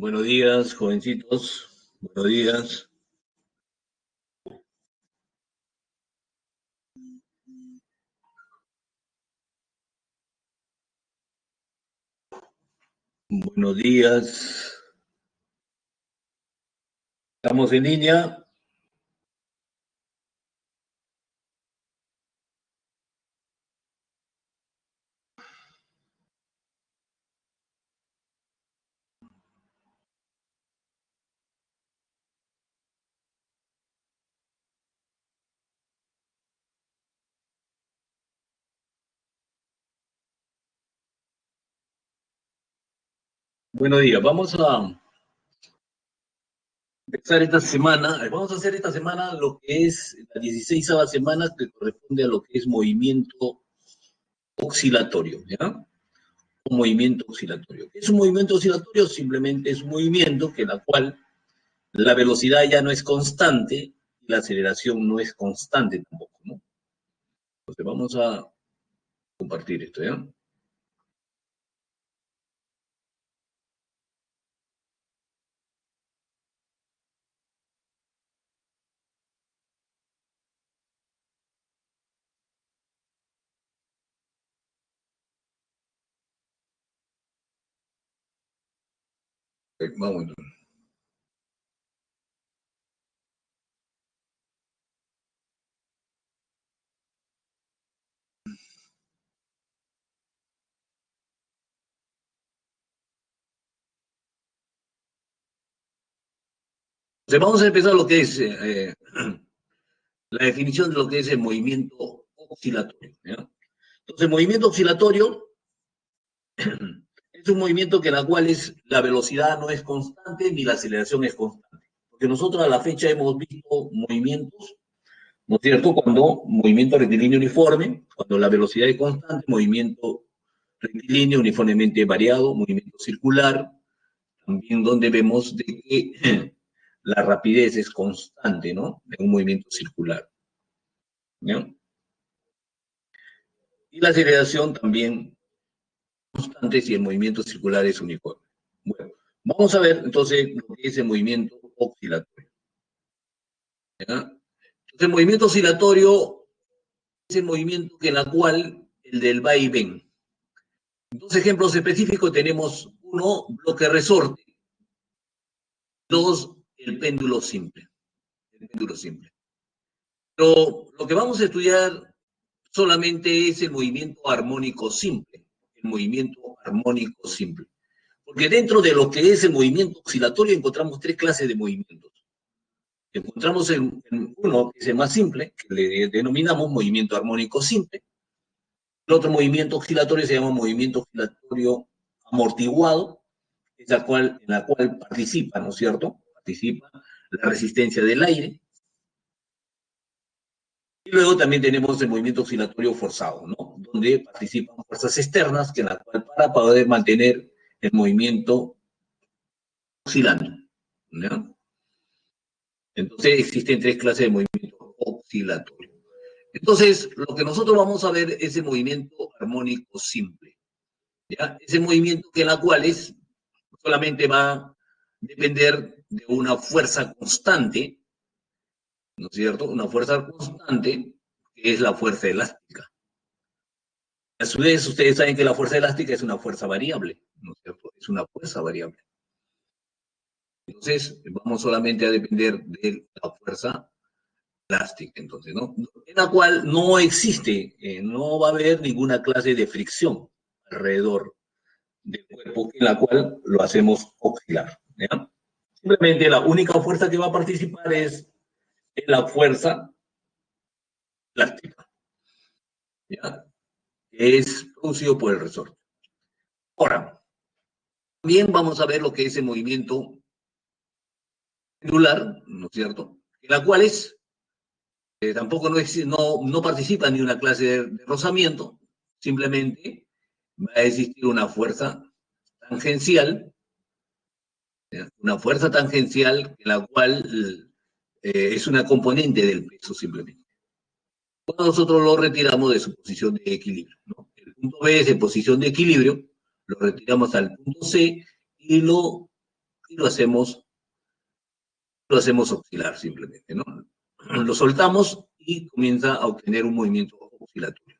Buenos días, jovencitos. Buenos días. Buenos días. ¿Estamos en línea? Buenos días. Vamos a empezar esta semana. Vamos a hacer esta semana lo que es la 16ª semana que corresponde a lo que es movimiento oscilatorio, ¿ya? Un movimiento oscilatorio. ¿Qué es un movimiento oscilatorio? Simplemente es un movimiento que en la cual la velocidad ya no es constante y la aceleración no es constante tampoco, ¿no? Entonces vamos a compartir esto, ¿ya? Vamos. Entonces vamos a empezar lo que es la definición de lo que es el movimiento oscilatorio, ¿ya? Entonces, el movimiento oscilatorio es un movimiento que en la cual la velocidad no es constante ni la aceleración es constante. Porque nosotros a la fecha hemos visto movimientos, ¿no es cierto? Cuando movimiento rectilíneo uniforme, cuando la velocidad es constante, movimiento rectilíneo uniformemente variado, movimiento circular, también donde vemos de que la rapidez es constante, ¿no? En un movimiento circular, ¿no? Y la aceleración también constante si el movimiento circular es uniforme. Bueno, vamos a ver entonces lo que es el movimiento oscilatorio, ¿ya? Entonces, el movimiento oscilatorio es el movimiento en la cual el del va y ven. Dos ejemplos específicos tenemos: uno, bloque resorte; dos, el péndulo simple. El péndulo simple. Pero lo que vamos a estudiar solamente es el movimiento armónico simple. El movimiento armónico simple. Porque dentro de lo que es el movimiento oscilatorio encontramos tres clases de movimientos. Encontramos en uno que es el más simple, que le denominamos movimiento armónico simple. El otro movimiento oscilatorio se llama movimiento oscilatorio amortiguado, en la cual participa, ¿no es cierto? Participa la resistencia del aire. Y luego también tenemos el movimiento oscilatorio forzado, ¿no? Donde participan fuerzas externas que en la cual para poder mantener el movimiento oscilando, ¿no? Entonces existen tres clases de movimiento oscilatorio. Entonces, lo que nosotros vamos a ver es el movimiento armónico simple, ¿ya? Ese movimiento que en la cual solamente va a depender de una fuerza constante, ¿no es cierto? Una fuerza constante que es la fuerza elástica. A su vez, ustedes saben que la fuerza elástica es una fuerza variable, ¿no es cierto? Es una fuerza variable. Entonces, vamos solamente a depender de la fuerza elástica, entonces, ¿no? En la cual no existe, no va a haber ninguna clase de fricción alrededor del cuerpo, en la cual lo hacemos oscilar, ¿ya? Simplemente la única fuerza que va a participar es la fuerza elástica, ¿ya? Es producido por el resorte. Ahora, también vamos a ver lo que es el movimiento pendular, ¿no es cierto? En la cual tampoco no participa ni una clase de rozamiento, simplemente va a existir una fuerza tangencial en la cual es una componente del peso simplemente. Cuando nosotros lo retiramos de su posición de equilibrio, ¿no? El punto B es de posición de equilibrio, lo retiramos al punto C y y lo hacemos oscilar simplemente, ¿no? Lo soltamos y comienza a obtener un movimiento oscilatorio.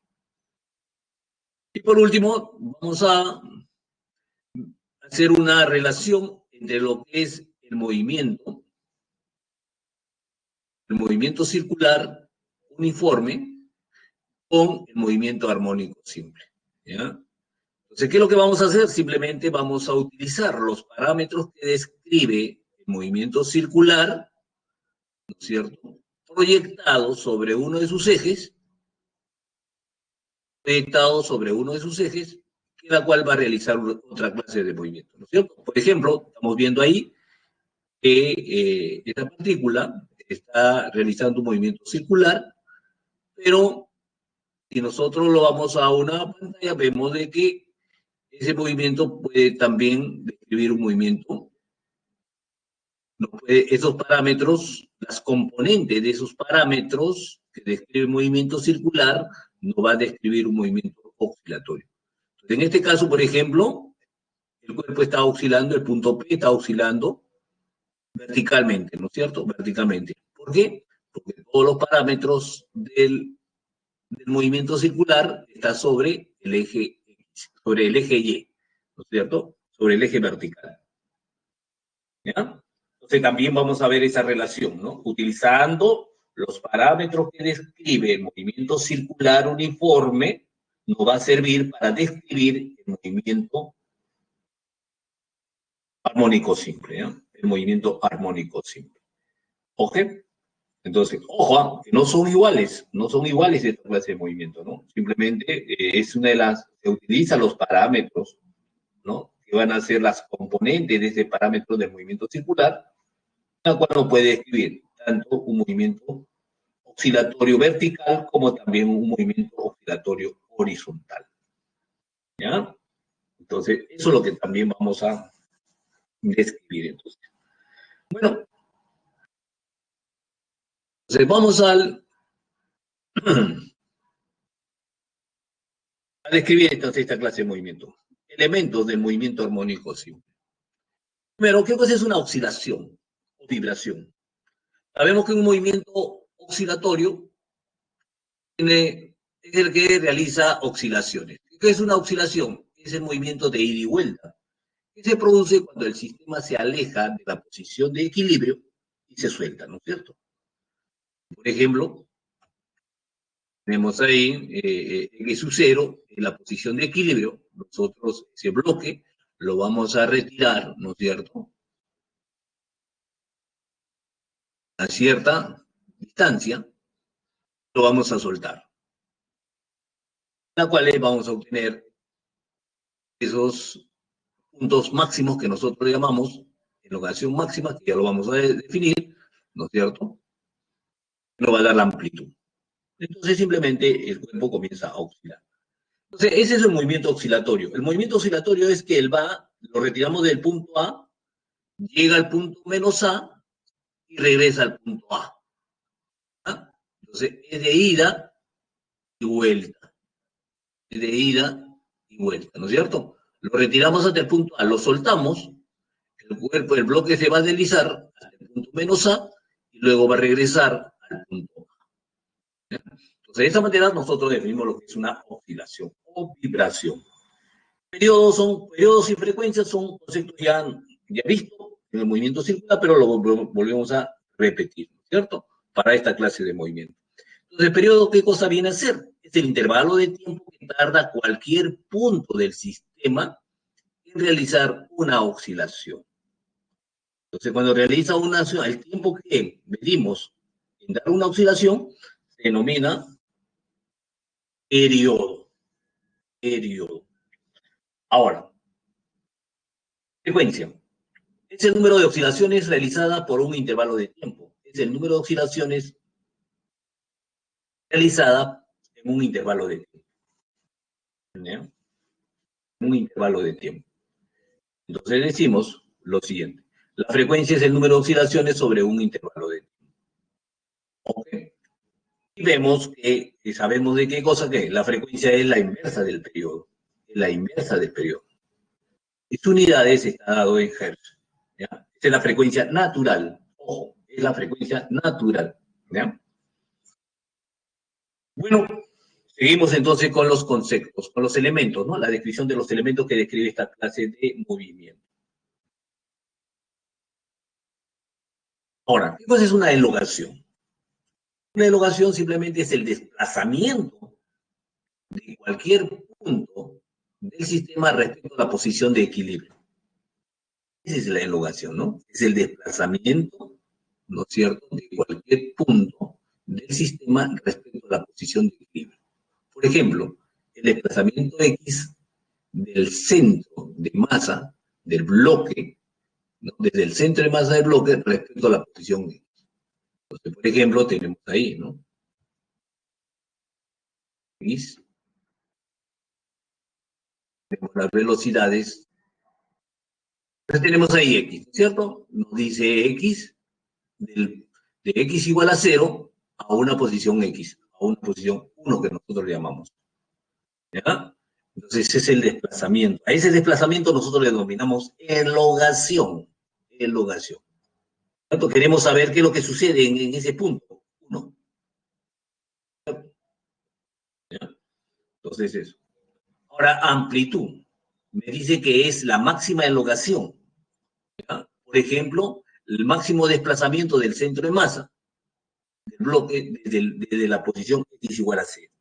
Y por último, vamos a hacer una relación entre lo que es el movimiento circular uniforme con el movimiento armónico simple, ¿ya? Entonces, ¿qué es lo que vamos a hacer? Simplemente vamos a utilizar los parámetros que describe el movimiento circular, ¿no es cierto?, proyectado sobre uno de sus ejes, la cual va a realizar otra clase de movimiento, ¿no es cierto? Por ejemplo, estamos viendo ahí que esta partícula está realizando un movimiento circular, pero si nosotros lo vamos a una pantalla, vemos de que ese movimiento puede también describir un movimiento. No puede, esos parámetros, las componentes de esos parámetros que describen movimiento circular, no va a describir un movimiento oscilatorio. Entonces, en este caso, por ejemplo, el cuerpo está oscilando, el punto P está oscilando verticalmente, ¿no es cierto? Verticalmente. ¿Por qué? Porque todos los parámetros del movimiento circular están sobre el eje X, sobre el eje Y, ¿no es cierto? Sobre el eje vertical. ¿Ya? Entonces también vamos a ver esa relación, ¿no? Utilizando los parámetros que describe el movimiento circular uniforme, nos va a servir para describir el movimiento armónico simple, ¿ya? El movimiento armónico simple. ¿Ok? Entonces, ojo, que no son iguales esta clase de movimiento, ¿no? Simplemente es una de las, se utilizan los parámetros, ¿no?, que van a ser las componentes de ese parámetro del movimiento circular, la cual nos puede describir tanto un movimiento oscilatorio vertical como también un movimiento oscilatorio horizontal. ¿Ya? Entonces, eso es lo que también vamos a describir. Entonces, bueno, entonces vamos a describir entonces esta clase de movimiento. Elementos del movimiento armónico simple. Primero, ¿qué cosa es una oscilación o vibración? Sabemos que un movimiento oscilatorio es el que realiza oscilaciones. ¿Qué es una oscilación? Es el movimiento de ida y vuelta, que se produce cuando el sistema se aleja de la posición de equilibrio y se suelta, ¿no es cierto? Por ejemplo, tenemos ahí X sub 0 en la posición de equilibrio. Nosotros ese bloque lo vamos a retirar, ¿no es cierto?, a cierta distancia, lo vamos a soltar, la cual vamos a obtener esos puntos máximos que nosotros llamamos elongación máxima, que ya lo vamos a definir, ¿no es cierto?, nos va a dar la amplitud. Entonces simplemente el cuerpo comienza a oscilar. Entonces ese es el movimiento oscilatorio. El movimiento oscilatorio es que él va, lo retiramos del punto A, llega al punto menos A y regresa al punto A. ¿Ah? Entonces es de ida y vuelta. Es de ida y vuelta, ¿no es cierto? Lo retiramos hasta el punto A, lo soltamos, el cuerpo, el bloque se va a deslizar hasta el punto menos A y luego va a regresar al punto A. Entonces, de esta manera nosotros definimos lo que es una oscilación o vibración. Periodos y frecuencias son conceptos ya vistos en el movimiento circular, pero lo volvemos a repetir, ¿cierto?, para esta clase de movimiento. Entonces, el periodo, ¿qué cosa viene a ser? Es el intervalo de tiempo que tarda cualquier punto del sistema en realizar una oscilación. Entonces, cuando realiza una oscilación, el tiempo que medimos en dar una oscilación se denomina periodo. Ahora, frecuencia. Es el número de oscilaciones realizada por un intervalo de tiempo. Es el número de oscilaciones realizada en un intervalo de tiempo. ¿Ya? Un intervalo de tiempo. Entonces decimos lo siguiente. La frecuencia es el número de oscilaciones sobre un intervalo de tiempo. ¿Ok? Y vemos que sabemos de qué cosa que es. La frecuencia es la inversa del periodo. Es la inversa del periodo. Y su unidades está dado en hertz. ¿Ya? es la frecuencia natural. Ojo, es la frecuencia natural. ¿Ya? Bueno, seguimos entonces con los conceptos, con los elementos, ¿no? La descripción de los elementos que describe esta clase de movimiento. Ahora, ¿qué cosa es una elongación? Una elongación simplemente es el desplazamiento de cualquier punto del sistema respecto a la posición de equilibrio. Esa es la elongación, ¿no? Es el desplazamiento, ¿no es cierto?, de cualquier punto del sistema respecto a la posición de equilibrio. Por ejemplo, el desplazamiento X del centro de masa del bloque, ¿no?, desde el centro de masa del bloque respecto a la posición X. Entonces, por ejemplo, tenemos ahí, ¿no? X, tenemos las velocidades. Entonces tenemos ahí X, ¿cierto? Nos dice X, de X igual a 0 a una posición X, a una posición 1 que nosotros le llamamos. ¿Ya? Entonces ese es el desplazamiento. A ese desplazamiento nosotros le denominamos elongación. Elongación. Entonces, queremos saber qué es lo que sucede en ese punto. 1. Entonces eso. Ahora, amplitud. Me dice que es la máxima elongación. ¿Ya? Por ejemplo, el máximo desplazamiento del centro de masa del bloque desde la posición X igual a 0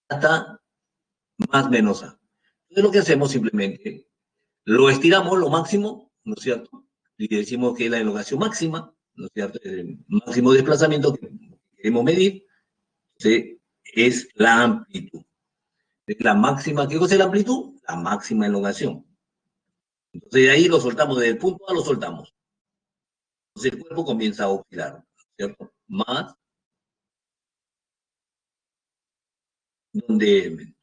hasta más menos A. Entonces lo que hacemos simplemente, lo estiramos lo máximo, ¿no es cierto? Y decimos que es la elongación máxima, ¿no es cierto? El máximo desplazamiento que queremos medir, ¿sí?, es la amplitud. La máxima, ¿qué cosa es la amplitud? La máxima elongación. Entonces de ahí lo soltamos, desde el punto A lo soltamos. Entonces el cuerpo comienza a oscilar, ¿cierto? Más, donde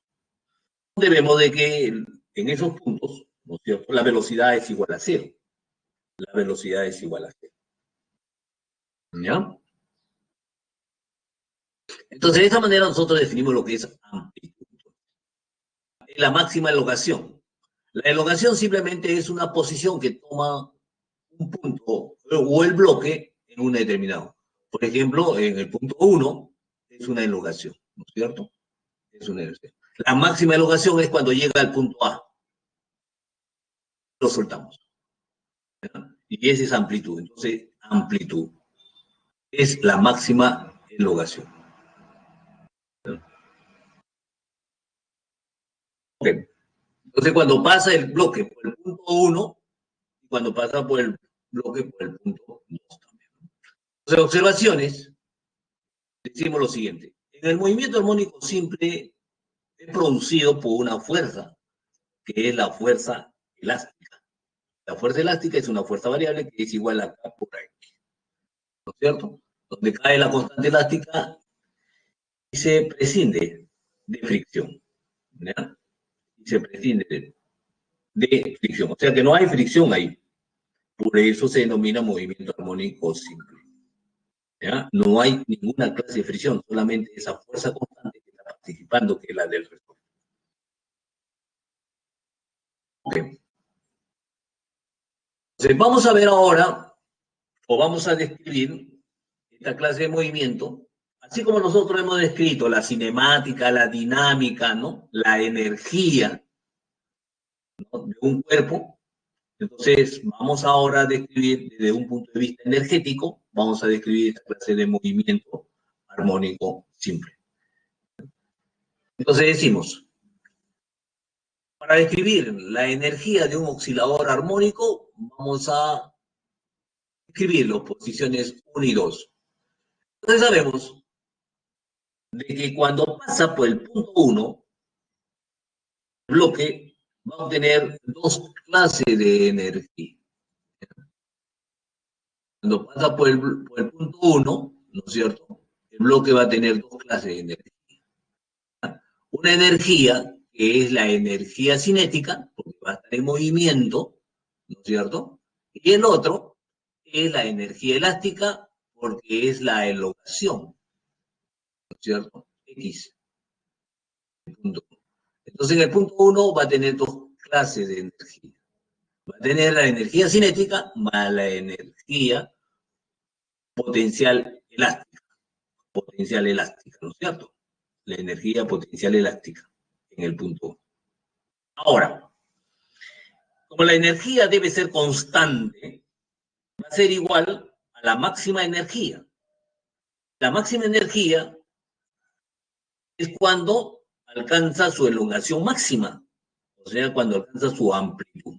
vemos de que en esos puntos, ¿no es cierto?, la velocidad es igual a 0. La velocidad es igual a 0. ¿Ya? Entonces, de esa manera nosotros definimos lo que es amplitud. La máxima elongación. La elongación simplemente es una posición que toma un punto o el bloque en un determinado. Por ejemplo, en el punto 1 es una elongación, ¿no es cierto? Es una elongación. La máxima elongación es cuando llega al punto A. Lo soltamos. ¿Ya? Y esa es amplitud. Entonces, amplitud es la máxima elongación. Ok. Entonces, cuando pasa el bloque por el punto 1, y cuando pasa por el bloque por el punto 2 también. Entonces, observaciones, decimos lo siguiente. En el movimiento armónico simple es producido por una fuerza, que es la fuerza elástica. La fuerza elástica es una fuerza variable que es igual a K por X, ¿no es cierto? Donde cae la constante elástica y se prescinde de fricción, ¿ya? Y se prescinde de fricción. O sea que no hay fricción ahí. Por eso se denomina movimiento armónico simple. ¿Ya? No hay ninguna clase de fricción, solamente esa fuerza constante que está participando, que es la del resorte. Okay. Entonces, vamos a ver ahora, o vamos a describir esta clase de movimiento, así como nosotros hemos descrito la cinemática, la dinámica, ¿no?, la energía, ¿no?, de un cuerpo. Entonces, vamos ahora a describir desde un punto de vista energético, vamos a describir esta clase de movimiento armónico simple. Entonces decimos, para describir la energía de un oscilador armónico, vamos a escribir las posiciones 1 y 2. Entonces sabemos de que cuando pasa por el punto 1, el bloque va a obtener dos clases de energía. Cuando pasa por el punto 1, ¿no es cierto?, el bloque va a tener dos clases de energía. Una energía que es la energía cinética, porque va a estar en movimiento, ¿no es cierto? Y el otro es la energía elástica, porque es la elongación, ¿no es cierto? X. Entonces, en el punto 1 va a tener dos clases de energía. Va a tener la energía cinética más la energía potencial elástica. Potencial elástica, ¿no es cierto? La energía potencial elástica en el punto 1. Ahora, como la energía debe ser constante, va a ser igual a la máxima energía. La máxima energía es cuando alcanza su elongación máxima, o sea, cuando alcanza su amplitud.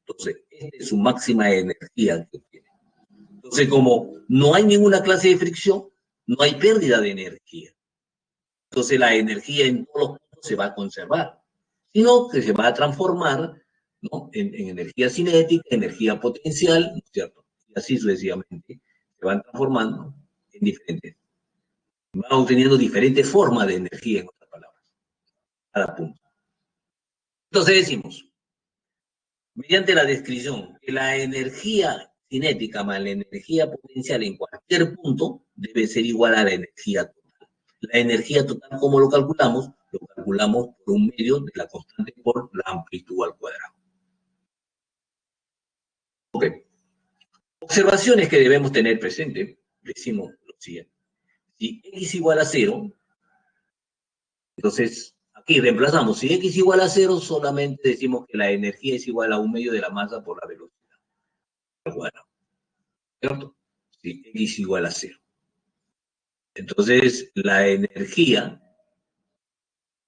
Entonces, esta es su máxima energía que tiene. Entonces, como no hay ninguna clase de fricción, no hay pérdida de energía. Entonces, la energía en todos los puntos se va a conservar, sino que se va a transformar, ¿no?, en energía cinética, energía potencial, ¿no es cierto? Y así sucesivamente se van transformando en diferentes. Van obteniendo diferentes formas de energía, en otras palabras, cada punto. Entonces decimos, mediante la descripción, que la energía cinética más la energía potencial en cualquier punto debe ser igual a la energía total. La energía total, ¿cómo lo calculamos? Lo calculamos por un medio de la constante por la amplitud al cuadrado. Ok. Observaciones que debemos tener presente, decimos lo siguiente. Si x igual a 0, entonces aquí reemplazamos. Si x igual a 0, solamente decimos que la energía es igual a un medio de la masa por la velocidad al cuadrado. ¿Cierto? Si x igual a 0. Entonces, la energía,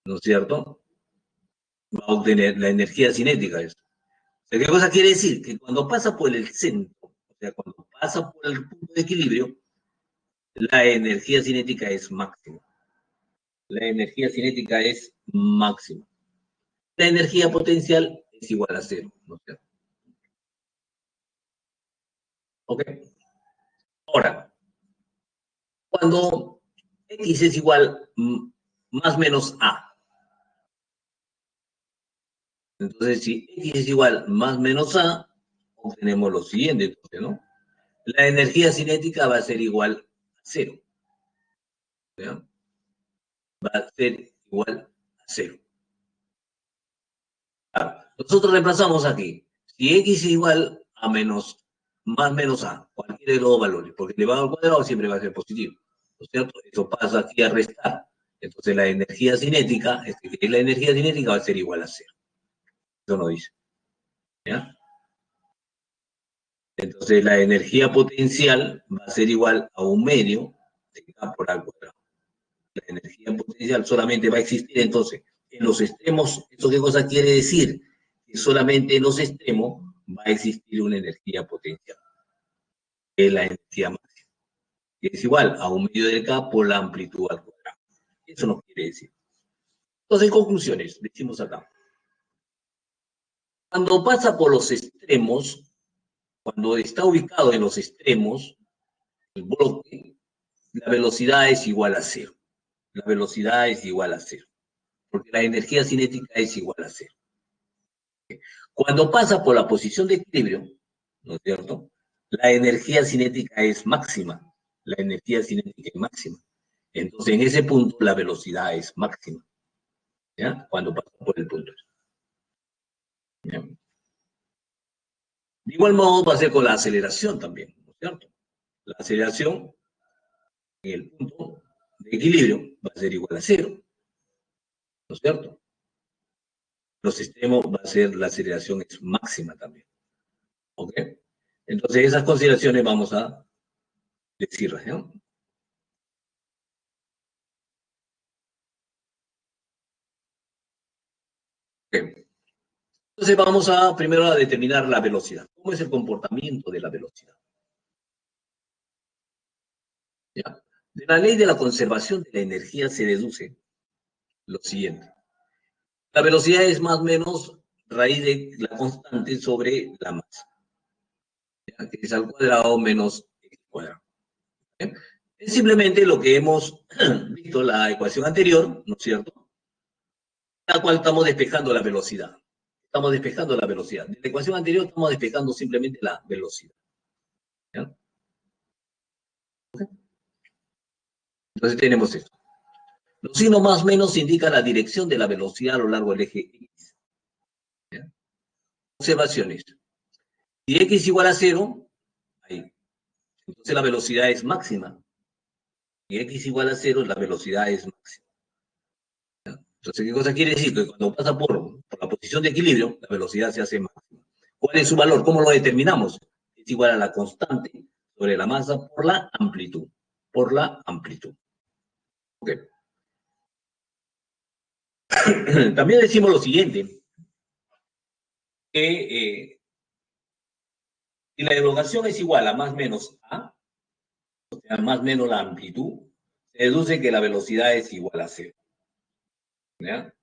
¿no es cierto?, va a obtener la energía cinética. Eso. O sea, ¿qué cosa quiere decir? Que cuando pasa por el centro, o sea, cuando pasa por el punto de equilibrio, la energía cinética es máxima. La energía cinética es máxima. La energía potencial es igual a 0, ¿no es cierto? ¿Ok? Ahora, cuando x es igual más menos a, entonces si x es igual más menos a, obtenemos lo siguiente, entonces, ¿no? La energía cinética va a ser igual a 0. ¿Ya? Va a ser igual a 0. Claro. Nosotros reemplazamos aquí. Si x es igual a menos, más menos a, cualquiera de los dos valores, porque elevado al cuadrado siempre va a ser positivo. ¿No es cierto? Eso pasa aquí a restar. Entonces la energía cinética, que es la energía cinética, va a ser igual a 0. Eso no dice. ¿Ya? Entonces la energía potencial va a ser igual a un medio de k por a cuadrado. La energía potencial solamente va a existir entonces en los extremos. ¿Eso qué cosa quiere decir? Que solamente en los extremos va a existir una energía potencial, que es la energía máxima, que es igual a un medio de k por la amplitud al cuadrado. Eso nos quiere decir. Entonces, en conclusiones, decimos acá. Cuando pasa por los extremos, cuando está ubicado en los extremos, el bloque, la velocidad es igual a 0. La velocidad es igual a 0. Porque la energía cinética es igual a 0. Cuando pasa por la posición de equilibrio, ¿no es cierto?, la energía cinética es máxima. La energía cinética es máxima. Entonces, en ese punto, la velocidad es máxima. ¿Ya? Cuando pasa por el punto. ¿Ya? De igual modo va a ser con la aceleración también, ¿no es cierto? La aceleración en el punto de equilibrio va a ser igual a 0, ¿no es cierto? Los extremos va a ser, la aceleración es máxima también. ¿Ok? Entonces, esas consideraciones vamos a decirlas, ¿no? Okay. Entonces vamos a primero a determinar la velocidad. ¿Cómo es el comportamiento de la velocidad? ¿Ya? De la ley de la conservación de la energía se deduce lo siguiente. La velocidad es más o menos raíz de la constante sobre la masa, ¿ya? Que es al cuadrado menos x cuadrado. ¿Ya? Es simplemente lo que hemos visto en la ecuación anterior, ¿no es cierto?, la cual estamos despejando la velocidad. Estamos despejando la velocidad. De la ecuación anterior estamos despejando simplemente la velocidad. ¿Ya? Okay. Entonces tenemos esto. Los signos más o menos indican la dirección de la velocidad a lo largo del eje X. ¿Ya? Observaciones. Si x igual a 0, ahí. Entonces la velocidad es máxima. Si x igual a 0, la velocidad es máxima. Entonces, ¿qué cosa quiere decir? Que cuando pasa por la posición de equilibrio, la velocidad se hace máxima. ¿Cuál es su valor? ¿Cómo lo determinamos? Es igual a la constante sobre la masa por la amplitud. Por la amplitud. Ok. También decimos lo siguiente, que si la elongación es igual a más menos a, o sea, más menos la amplitud, se deduce que la velocidad es igual a 0. ¿Ya?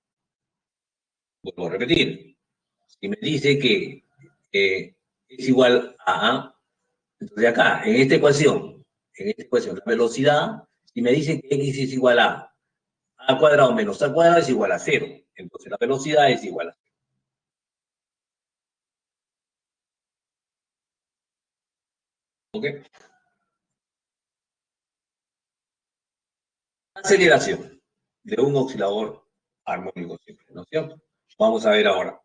Vuelvo a repetir. Si me dice que es igual a A, entonces acá, en esta ecuación, la velocidad, si me dice que x es igual a cuadrado menos a cuadrado es igual a 0. Entonces la velocidad es igual a 0. ¿Ok? Aceleración de un oscilador armónico simple, ¿no es cierto? Vamos a ver ahora.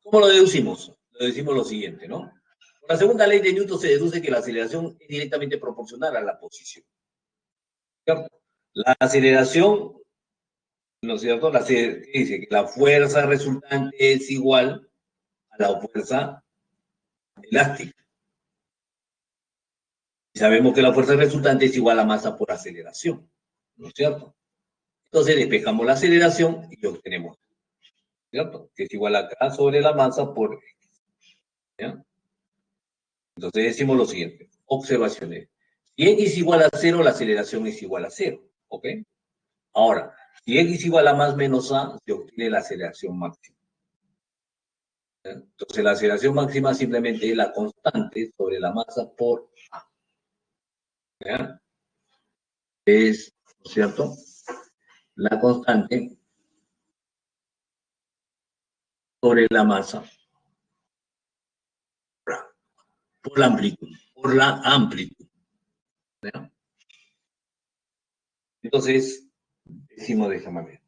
¿Cómo lo deducimos? Lo decimos lo siguiente, ¿no? Por la segunda ley de Newton se deduce que la aceleración es directamente proporcional a la posición. ¿Cierto? La aceleración, ¿no es cierto? Dice que la fuerza resultante es igual a la fuerza elástica. Y sabemos que la fuerza resultante es igual a masa por aceleración, ¿no es cierto? Entonces despejamos la aceleración y obtenemos, ¿cierto? Que es igual a K sobre la masa por X. ¿Ya? Entonces decimos lo siguiente, observaciones. Si x igual a 0, la aceleración es igual a 0, ¿ok? Ahora, si x igual a más menos a, se obtiene la aceleración máxima. ¿Ya? Entonces la aceleración máxima simplemente es la constante sobre la masa por a. ¿Ya? Es, ¿no es cierto? La constante sobre la masa por la amplitud, por la amplitud. ¿Ya? Entonces, decimos de esa manera.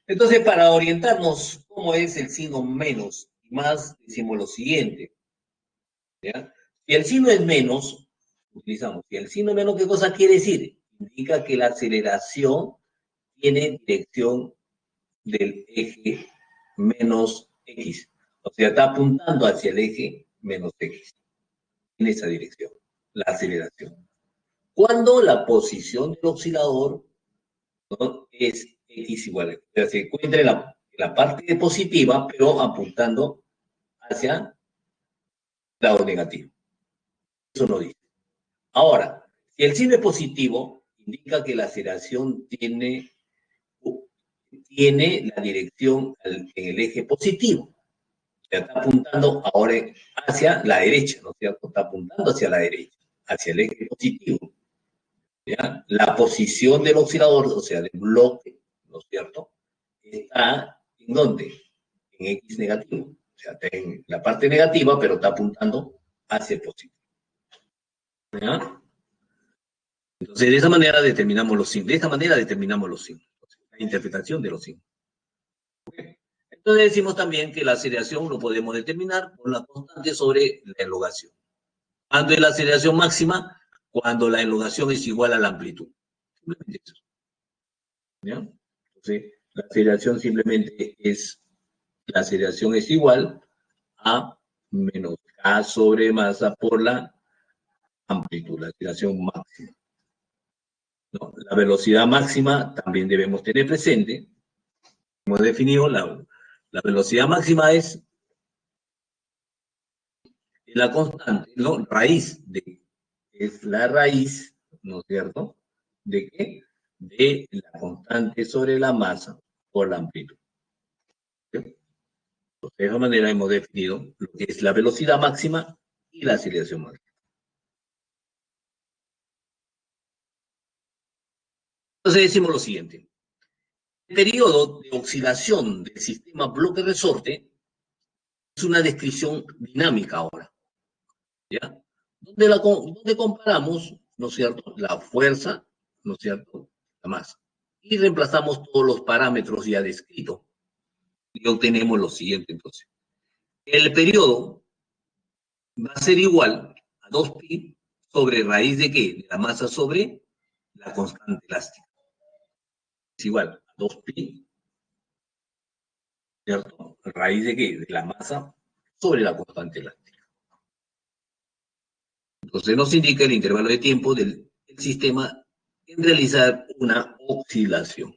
Entonces, para orientarnos cómo es el signo menos y más, decimos lo siguiente. ¿Ya? Si el signo es menos, utilizamos. Si el signo es menos, ¿qué cosa quiere decir? Indica que la aceleración tiene dirección del eje menos X. O sea, está apuntando hacia el eje menos X. En esa dirección, la aceleración. Cuando la posición del oscilador, ¿no?, es X igual a, o sea, se encuentra en la parte positiva, pero apuntando hacia el lado negativo. Eso no dice. Ahora, si el signo es positivo, indica que la aceleración tiene la dirección en el eje positivo. O sea, está apuntando ahora hacia la derecha, ¿no es cierto? Está apuntando hacia la derecha, hacia el eje positivo. ¿Ya? La posición del oscilador, o sea, del bloque, ¿no es cierto? Está ¿en dónde? En X negativo. O sea, está en la parte negativa, pero está apuntando hacia el positivo. ¿Ya? Entonces, de esa manera determinamos los signos. De esta manera determinamos los signos. La interpretación de los signos. ¿Okay? Entonces decimos también que la aceleración lo podemos determinar con la constante sobre la elongación. ¿Cuándo es la aceleración máxima? Cuando la elongación es igual a la amplitud. Simplemente eso. ¿Ya? Entonces, la aceleración simplemente es, la aceleración es igual a menos K sobre masa por la amplitud, la aceleración máxima. ¿No? La velocidad máxima también debemos tener presente. Hemos definido la velocidad máxima es la constante, ¿no? Raíz de, es la raíz, ¿no es cierto? ¿De qué? De la constante sobre la masa por la amplitud. ¿Sí? De esa manera hemos definido lo que es la velocidad máxima y la aceleración máxima. Entonces decimos lo siguiente. El periodo de oscilación del sistema bloque-resorte es una descripción dinámica ahora, ¿ya? Donde comparamos, ¿no es cierto?, la fuerza, ¿no es cierto?, la masa. Y reemplazamos todos los parámetros ya descritos. Y obtenemos lo siguiente, entonces. El periodo va a ser igual a 2pi sobre raíz de ¿qué? De la masa sobre la constante elástica. Es igual a 2pi, ¿cierto? ¿Raíz de qué? De la masa sobre la constante elástica. Entonces nos indica el intervalo de tiempo del sistema en realizar una oscilación.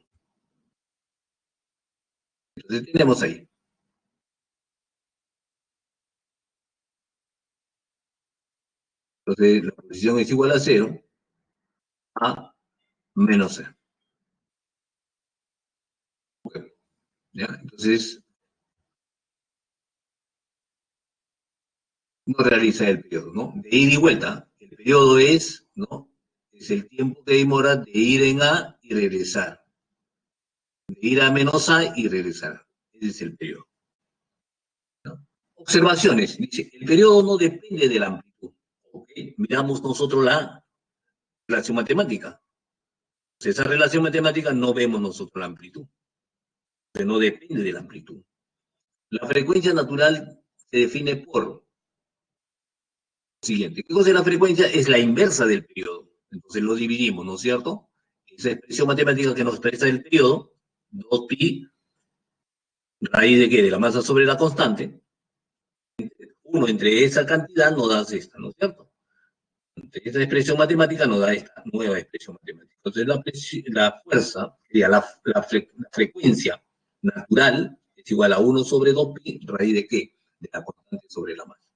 Entonces tenemos ahí. Entonces la posición es igual a 0 a menos 0. Bueno, ¿ya? Entonces no realiza el periodo, ¿no? De ida y vuelta. El periodo es, ¿no? Es el tiempo que demora de ir en A y regresar. De ir a menos A y regresar. Ese es el periodo, ¿no? Observaciones. Dice, el periodo no depende de la amplitud. ¿Okay? Miramos nosotros la relación matemática. Esa relación matemática no vemos nosotros la amplitud. Entonces no depende de la amplitud. La frecuencia natural se define por lo siguiente. ¿Qué cosa es la frecuencia? Es la inversa del periodo. Entonces lo dividimos, ¿no es cierto? Esa expresión matemática que nos expresa el periodo, 2pi, raíz de qué? De la masa sobre la constante. 1 entre esa cantidad nos da esta, ¿no es cierto? Entre esta expresión matemática nos da esta nueva expresión matemática. Entonces la fuerza, la frecuencia natural es igual a 1 sobre 2pi, raíz de qué? De la constante sobre la masa.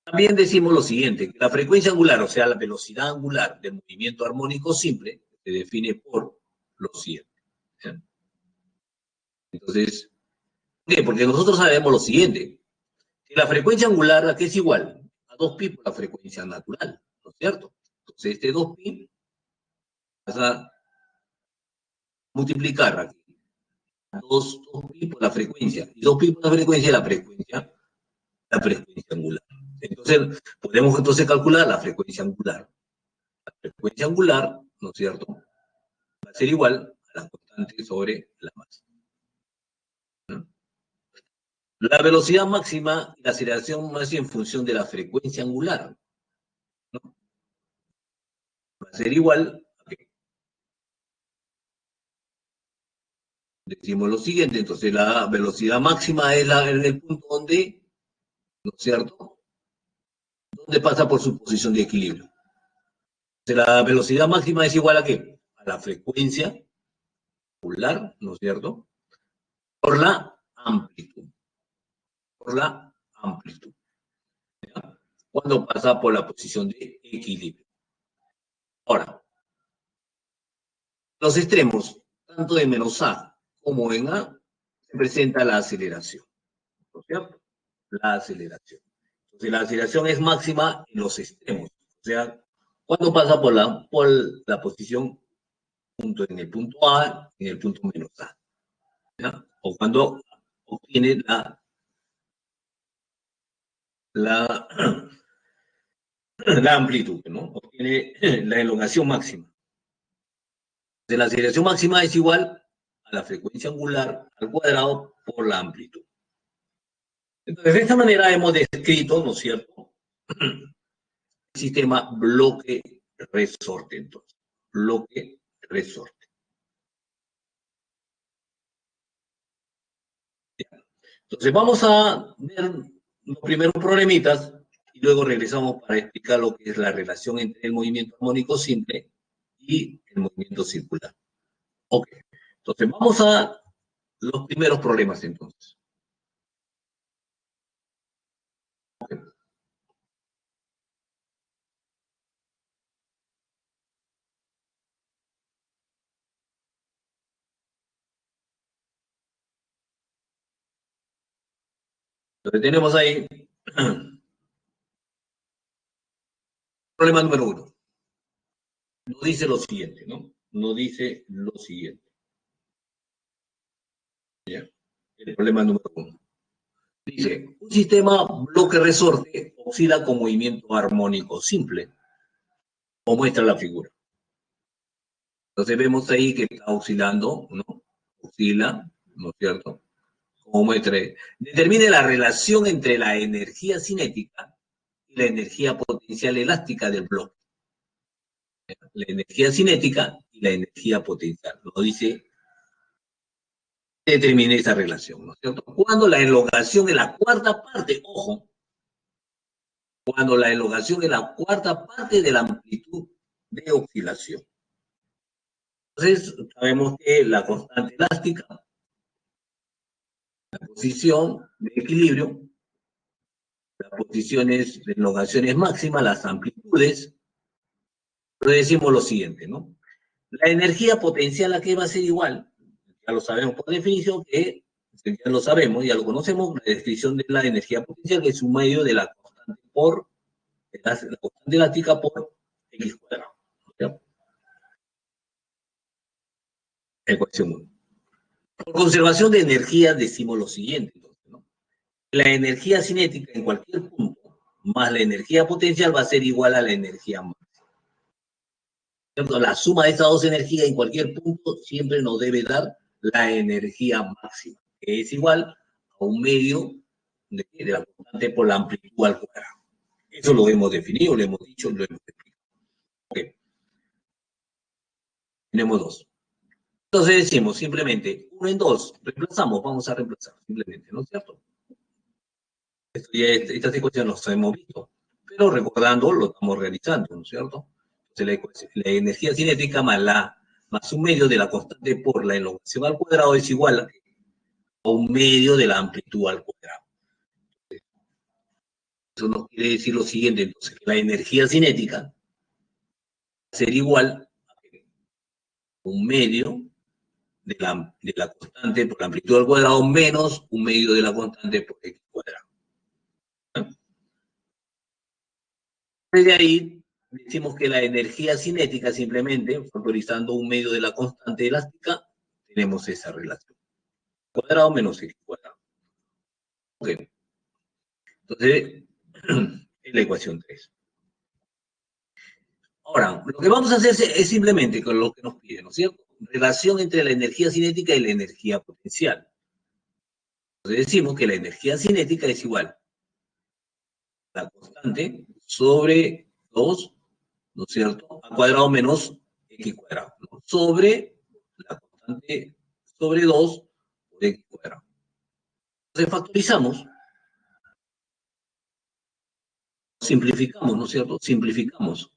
También decimos lo siguiente, que la frecuencia angular, o sea, la velocidad angular del movimiento armónico simple, se define por lo siguiente. ¿Sí? Entonces, ¿por qué? Porque nosotros sabemos lo siguiente, que la frecuencia angular, ¿a qué es igual? A 2pi por la frecuencia natural, ¿no es cierto? Entonces, este 2pi vas a multiplicar aquí 2pi por la frecuencia, y 2pi por la frecuencia angular. Entonces, podemos entonces calcular la frecuencia angular. La frecuencia angular, ¿no es cierto?, va a ser igual a la constante sobre la masa. ¿No? La velocidad máxima y la aceleración máxima en función de la frecuencia angular, ¿no? Va a ser igual a que decimos lo siguiente, entonces la velocidad máxima es en el punto donde, ¿no es cierto?, donde pasa por su posición de equilibrio. Entonces, la velocidad máxima es igual a ¿qué? A la frecuencia angular, ¿no es cierto?, por la amplitud. Por la amplitud. ¿Ya? Cuando pasa por la posición de equilibrio. Ahora, los extremos, tanto en menos A como en A, se presenta la aceleración, ¿no es cierto? La aceleración. Entonces, la aceleración es máxima en los extremos, o sea, cuando pasa por la posición en el punto A, en el punto menos A, ¿ya? O cuando obtiene la, la amplitud, ¿no? Obtiene la elongación máxima. De la aceleración máxima es igual a la frecuencia angular al cuadrado por la amplitud. Entonces, de esta manera hemos descrito, ¿no es cierto?, el sistema bloque-resorte, entonces. Bloque-resorte. Entonces, vamos a ver los primeros problemitas y luego regresamos para explicar lo que es la relación entre el movimiento armónico simple y el movimiento circular. Ok. Entonces, vamos a los primeros problemas, entonces. Okay. Entonces, tenemos ahí problema número 1. Nos dice lo siguiente, ¿no? Nos dice lo siguiente. ¿Ya? El problema número 1. Dice, un sistema bloque-resorte oscila con movimiento armónico simple, como muestra la figura. Entonces vemos ahí que está oscilando, ¿no? Oscila, ¿no es cierto?, como muestra. Determine la relación entre la energía cinética y la energía potencial elástica del bloque. La energía cinética y la energía potencial. Lo dice, determine esa relación, ¿no es cierto? Cuando la elongación es la cuarta parte, ojo, cuando la elongación es la cuarta parte de la amplitud de oscilación. Entonces, sabemos que la constante elástica, la posición de equilibrio, las posiciones de elongaciones máximas, las amplitudes, entonces decimos lo siguiente, ¿no? La energía potencial, ¿a qué va a ser igual? Ya lo sabemos por definición, que ya lo sabemos, ya lo conocemos, la descripción de la energía potencial, que es un medio de la constante por, la constante elástica por x cuadrado. ¿Ya? Ecuación 1. Por conservación de energía decimos lo siguiente, entonces, ¿no? La energía cinética en cualquier punto más la energía potencial va a ser igual a la energía máxima. La suma de estas dos energías en cualquier punto siempre nos debe dar la energía máxima, que es igual a un medio de la constante por la amplitud al cuadrado. Eso lo hemos definido, lo hemos dicho, lo hemos explicado. Okay. Tenemos dos. Entonces decimos simplemente 1 en 2, reemplazamos, vamos a reemplazar simplemente, ¿no es cierto? Estas ecuaciones las hemos visto, pero recordando lo estamos realizando, ¿no es cierto? Entonces la energía cinética más un medio de la constante por la elongación al cuadrado es igual a un medio de la amplitud al cuadrado. Eso nos quiere decir lo siguiente, entonces, que la energía cinética va a ser igual a un medio de la constante por la amplitud al cuadrado menos un medio de la constante por x cuadrado. Desde ahí decimos que la energía cinética simplemente, factorizando un medio de la constante elástica, tenemos esa relación. Cuadrado menos x cuadrado. Ok. Entonces, es la ecuación 3. Ahora, lo que vamos a hacer es simplemente con lo que nos piden, ¿no es cierto? Relación entre la energía cinética y la energía potencial. Entonces decimos que la energía cinética es igual a la constante sobre 2, ¿no es cierto?, al cuadrado menos x cuadrado, ¿no? Sobre la constante sobre 2 por x cuadrado. Entonces factorizamos, simplificamos, ¿no es cierto? Simplificamos.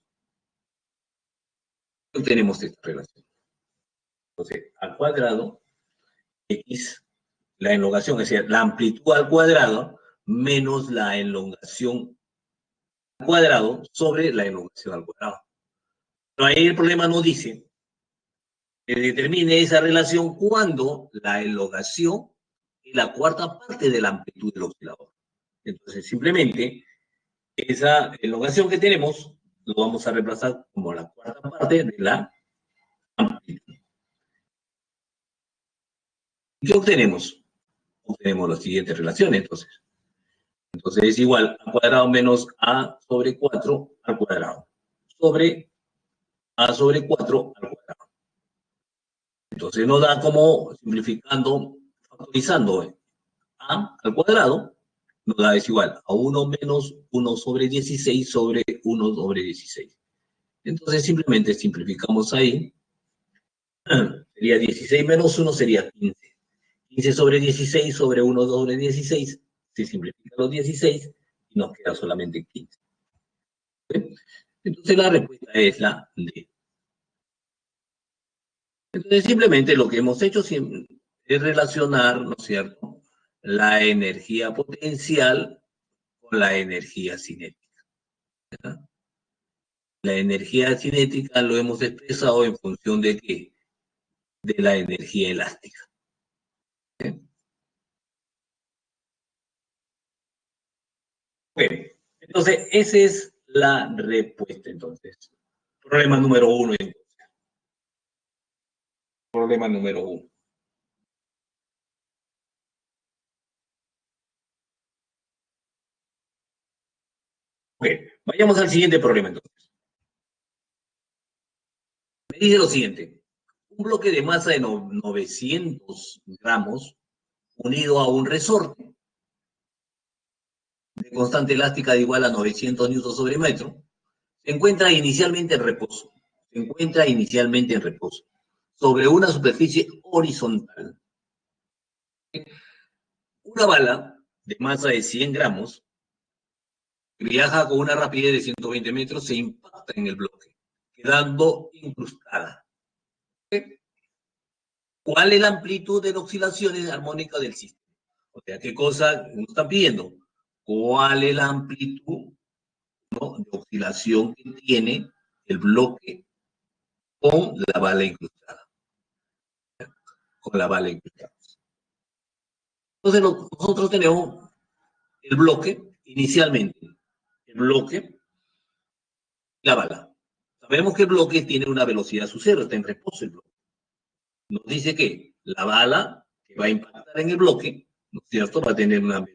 Obtenemos esta relación. Entonces, al cuadrado, x, la elongación, es decir, la amplitud al cuadrado menos la elongación al cuadrado sobre la elongación al cuadrado. Pero ahí el problema no dice que determine esa relación cuando la elongación es la cuarta parte de la amplitud del oscilador. Entonces, simplemente, esa elongación que tenemos lo vamos a reemplazar como la cuarta parte de la amplitud. ¿Y qué obtenemos? Obtenemos las siguientes relaciones, entonces. Entonces es igual a cuadrado menos a sobre 4 al cuadrado. Sobre a sobre 4 al cuadrado. Entonces nos da como, simplificando, factorizando a al cuadrado, nos da es igual a 1 menos 1 sobre 16 sobre 1 sobre 16. Entonces simplemente simplificamos ahí. Sería 16 menos 1 sería 15. 15 sobre 16 sobre 1 sobre 16. Se simplifica los 16 y nos queda solamente 15. ¿Sí? Entonces la respuesta es la D. Entonces simplemente lo que hemos hecho es relacionar, ¿no es cierto?, la energía potencial con la energía cinética. ¿Verdad? La energía cinética lo hemos expresado en función de ¿qué? De la energía elástica. ¿Sí? Bueno, entonces esa es la respuesta entonces. Problema número 1 entonces. Problema número 1. Ok, vayamos al siguiente problema entonces. Me dice lo siguiente. Un bloque de masa de 900 gramos unido a un resorte de constante elástica de igual a 900 newtons sobre metro, se encuentra inicialmente en reposo. Se encuentra inicialmente en reposo sobre una superficie horizontal. Una bala de masa de 100 gramos que viaja con una rapidez de 120 metros se impacta en el bloque, quedando incrustada. ¿Cuál es la amplitud de las oscilaciones armónicas del sistema? O sea, ¿qué cosa nos están pidiendo? ¿Cuál es la amplitud, ¿no?, de oscilación que tiene el bloque con la bala incrustada? Con la bala incrustada. Entonces nosotros tenemos el bloque inicialmente, el bloque y la bala. Sabemos que el bloque tiene una velocidad sub cero, está en reposo el bloque. Nos dice que la bala que va a impactar en el bloque, ¿no es cierto?, va a tener una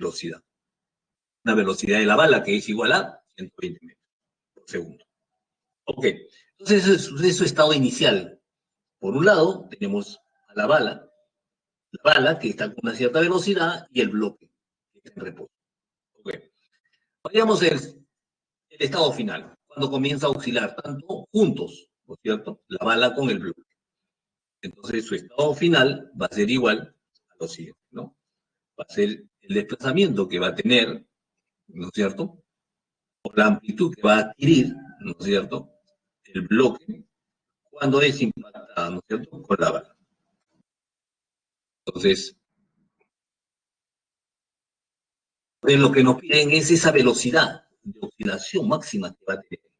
velocidad de la bala que es igual a 120 metros por segundo. Ok, entonces eso es su estado inicial. Por un lado tenemos a la bala que está con una cierta velocidad y el bloque que está en reposo. Ok, vayamos al estado final, cuando comienza a oscilar, tanto juntos, ¿no es cierto?, la bala con el bloque. Entonces su estado final va a ser igual a lo siguiente, ¿no? Va a ser el desplazamiento que va a tener, ¿no es cierto?, o la amplitud que va a adquirir, ¿no es cierto?, el bloque cuando es impactado, ¿no es cierto?, con la bala. Entonces, lo que nos piden es esa velocidad de oscilación máxima que va a tener,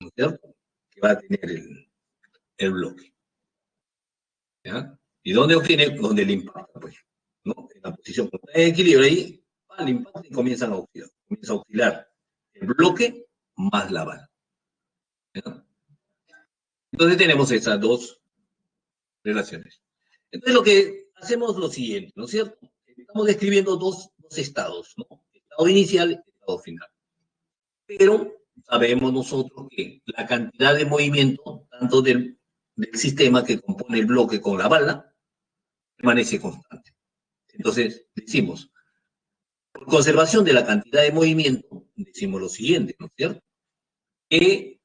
¿no es cierto?, que va a tener el bloque. ¿Ya? ¿Y dónde obtiene? Donde el impacto, pues, ¿no? En la posición de equilibrio, ahí va el impacto y comienzan a oscilar. Comienza a oscilar el bloque más la bala. ¿Ya? Entonces tenemos esas dos relaciones. Entonces lo que hacemos es lo siguiente, ¿no es cierto? Estamos describiendo dos estados, ¿no? Estado inicial y estado final. Pero sabemos nosotros que la cantidad de movimiento, tanto del sistema que compone el bloque con la bala, permanece constante. Entonces, decimos, por conservación de la cantidad de movimiento, decimos lo siguiente, ¿no es cierto?, que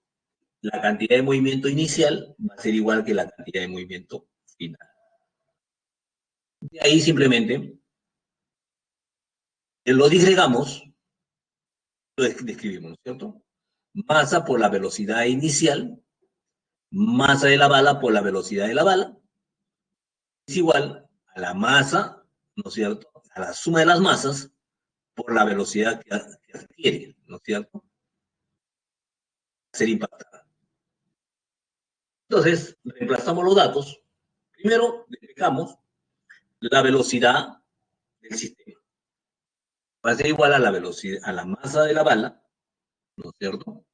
la cantidad de movimiento inicial va a ser igual que la cantidad de movimiento final. De ahí simplemente lo disgregamos, lo describimos, ¿no es cierto? Masa por la velocidad inicial, masa de la bala por la velocidad de la bala, es igual a la masa, ¿no es cierto?, a la suma de las masas por la velocidad que adquiere, ¿no es cierto?, ser impactada. Entonces, reemplazamos los datos. Primero, despejamos la velocidad del sistema. Va a ser igual a la velocidad, a la masa de la bala, ¿no es cierto?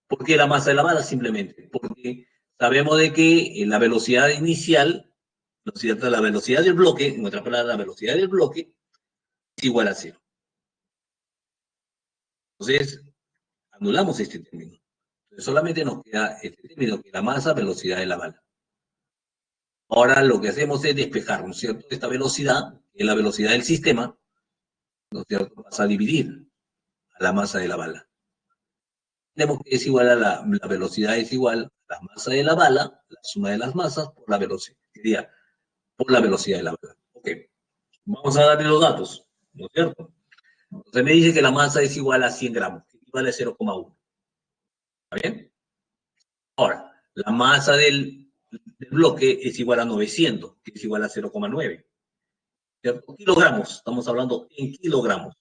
¿Por qué la masa de la bala? Simplemente porque sabemos de que la velocidad inicial, ¿no es cierto?, la velocidad del bloque, en otras palabras, la velocidad del bloque es igual a 0. Entonces, anulamos este término. Entonces, solamente nos queda este término, que es la masa, velocidad de la bala. Ahora lo que hacemos es despejar, ¿no es cierto?, esta velocidad, que es la velocidad del sistema, ¿no es cierto?, pasa a dividir a la masa de la bala. Tenemos que es igual a la velocidad es igual a la masa de la bala, la suma de las masas por la velocidad, sería por la velocidad de la bala. Ok, vamos a darle los datos, ¿no es cierto? Entonces me dice que la masa es igual a 100 gramos, que equivale a 0,1. ¿Está bien? Ahora, la masa del bloque es igual a 900, que es igual a 0,9. ¿Cierto? Kilogramos, estamos hablando en kilogramos.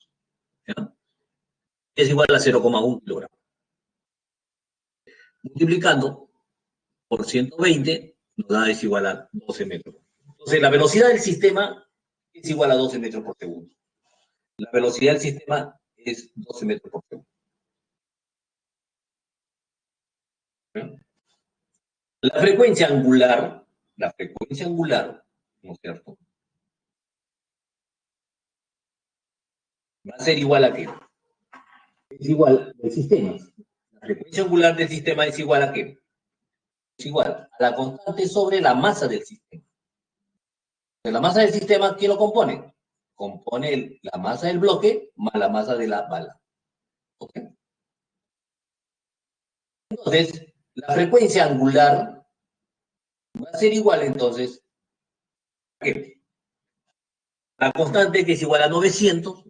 ¿Ya? Es igual a 0,1 kilogramos. Multiplicando por 120, nos da es igual a 12 metros. Entonces, la velocidad del sistema es igual a 12 metros por segundo. La velocidad del sistema es 12 metros por segundo. ¿Ya? La frecuencia angular, ¿no es cierto?, va a ser igual a ¿qué? Es igual del sistema. La frecuencia angular del sistema es igual a ¿qué? Es igual a la constante sobre la masa del sistema. La masa del sistema, ¿quién lo compone? Compone la masa del bloque más la masa de la bala. ¿Ok? Entonces, la frecuencia angular va a ser igual, entonces, ¿a qué? La constante, que es igual a 900,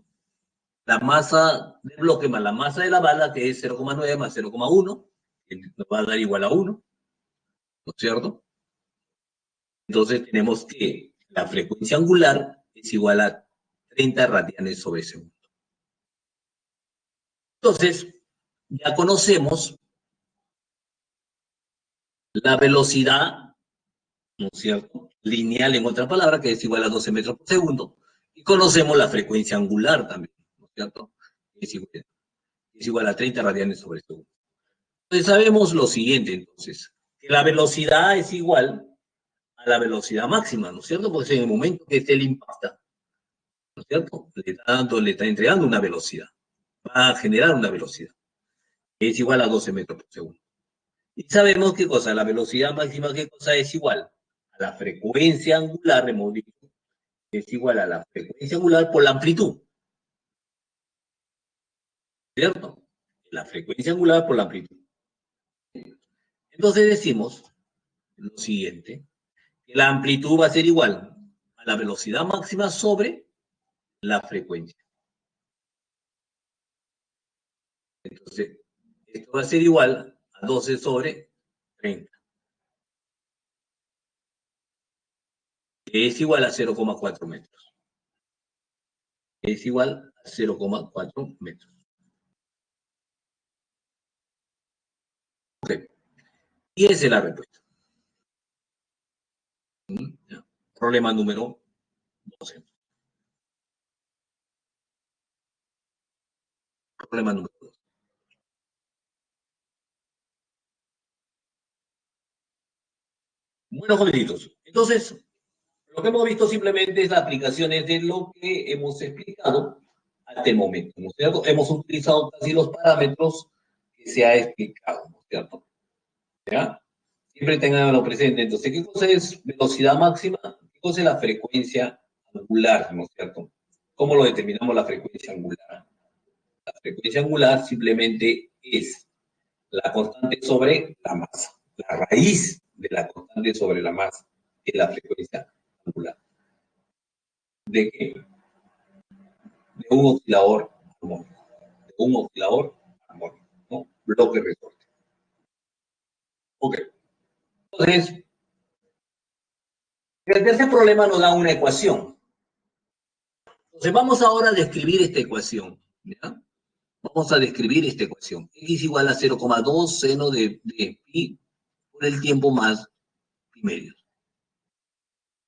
la masa del bloque más la masa de la bala, que es 0,9 más 0,1, que nos va a dar igual a 1, ¿no es cierto? Entonces tenemos que la frecuencia angular es igual a 30 radianes sobre segundo. Entonces, ya conocemos la velocidad, ¿no es cierto? Lineal, en otra palabra, que es igual a 12 metros por segundo. Y conocemos la frecuencia angular también, ¿no es cierto? Es igual a 30 radianes sobre segundo. Entonces sabemos lo siguiente, entonces, que la velocidad es igual a la velocidad máxima, ¿no es cierto? Porque en el momento que él impacta, ¿no es cierto? Le está entregando una velocidad, va a generar una velocidad, que es igual a 12 metros por segundo. Y sabemos qué cosa, la velocidad máxima, qué cosa es igual a la frecuencia angular, hemos dicho, es igual a la frecuencia angular por la amplitud, ¿cierto? La frecuencia angular por la amplitud. Entonces decimos lo siguiente, que la amplitud va a ser igual a la velocidad máxima sobre la frecuencia. Entonces, esto va a ser igual a 12 sobre 30, que es igual a 0,4 metros. Es igual a 0,4 metros. Okay. Y esa es la respuesta. Problema número 12. Problema número 2. Bueno, jovencitos, entonces, lo que hemos visto simplemente es las aplicaciones de lo que hemos explicado hasta el momento, ¿no es cierto? Hemos utilizado casi los parámetros que se ha explicado, ¿no es cierto? ¿Ya? Siempre tenganlo presente. Entonces, ¿qué cosa es velocidad máxima? ¿Qué cosa es la frecuencia angular, ¿no es cierto? ¿Cómo lo determinamos la frecuencia angular? La frecuencia angular simplemente es la constante sobre la masa. La raíz de la constante sobre la masa es la frecuencia angular. ¿De qué? De un oscilador armónico. De un oscilador armónico, ¿no? Bloque resorte. Ok. Entonces, el tercer problema nos da una ecuación. Entonces, vamos ahora a describir esta ecuación. ¿Ya? Vamos a describir esta ecuación. X igual a 0,2 seno de pi por el tiempo más pi medios.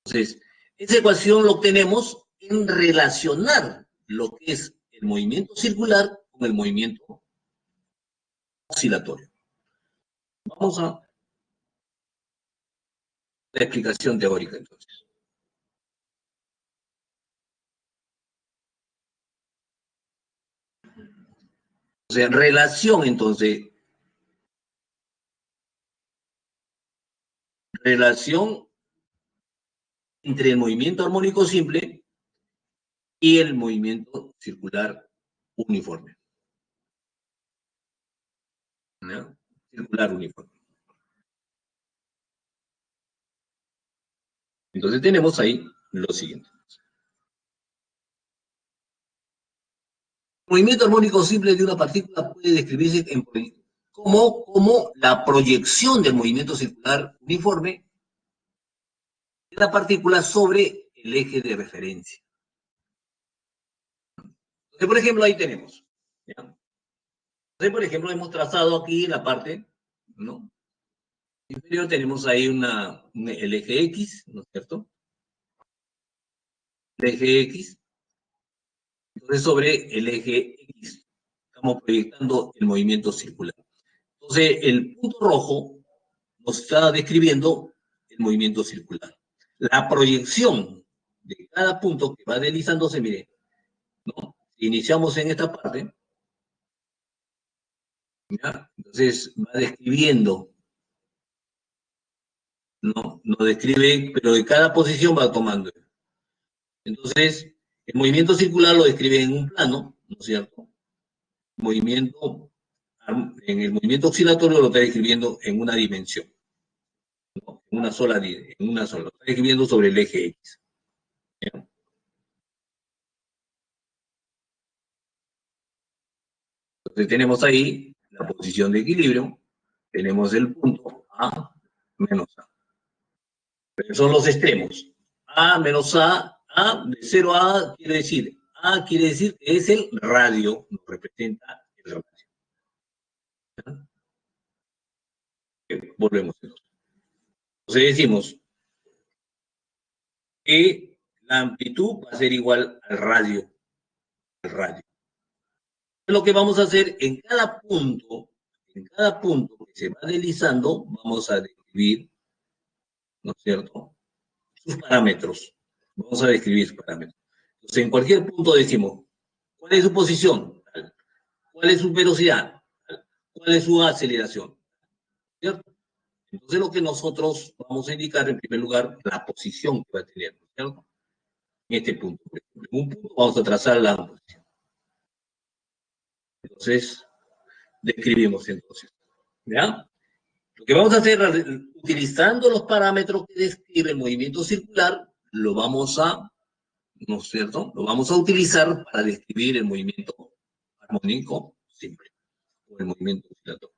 Entonces, esa ecuación lo obtenemos en relacionar lo que es el movimiento circular con el movimiento oscilatorio. Vamos a la explicación teórica, entonces. O sea, en relación, entonces, relación entre el movimiento armónico simple y el movimiento circular uniforme. ¿No? Circular uniforme. Entonces tenemos ahí lo siguiente. El movimiento armónico simple de una partícula puede describirse como la proyección del movimiento circular uniforme de la partícula sobre el eje de referencia. Entonces, por ejemplo, ahí tenemos. ¿Ya? Entonces, por ejemplo, hemos trazado aquí la parte, ¿no? Inferior tenemos ahí el eje X, ¿no es cierto? El eje X. Entonces, sobre el eje X estamos proyectando el movimiento circular. Entonces, el punto rojo nos está describiendo el movimiento circular. La proyección de cada punto que va deslizándose, mire, ¿no? Iniciamos en esta parte, ¿ya? Entonces va describiendo, ¿no? Nos describe, pero de cada posición va tomando. Entonces, el movimiento circular lo describe en un plano, ¿no es cierto? Movimiento, en el movimiento oscilatorio lo está describiendo en una dimensión, ¿no? En una sola, lo está describiendo sobre el eje X. ¿Ya? Entonces tenemos ahí la posición de equilibrio, tenemos el punto A menos A. Pero son los extremos. A menos A de 0 a A quiere decir que es el radio, nos representa el radio. ¿Ya? Volvemos. Entonces decimos que la amplitud va a ser igual al radio. Al radio. Lo que vamos a hacer en cada punto que se va deslizando, vamos a describir, ¿no es cierto?, sus parámetros. Vamos a describir sus parámetros. Entonces, en cualquier punto decimos, ¿cuál es su posición? ¿Cuál es su velocidad? ¿Cuál es su aceleración? ¿Cierto? Entonces, lo que nosotros vamos a indicar, en primer lugar, la posición que va a tener, ¿cierto? En este punto. En un punto vamos a trazar la posición. Entonces, describimos entonces. ¿Ya? Lo que vamos a hacer, utilizando los parámetros que describe el movimiento circular, lo vamos a, ¿no es cierto?, lo vamos a utilizar para describir el movimiento armónico simple, o el movimiento oscilatorio.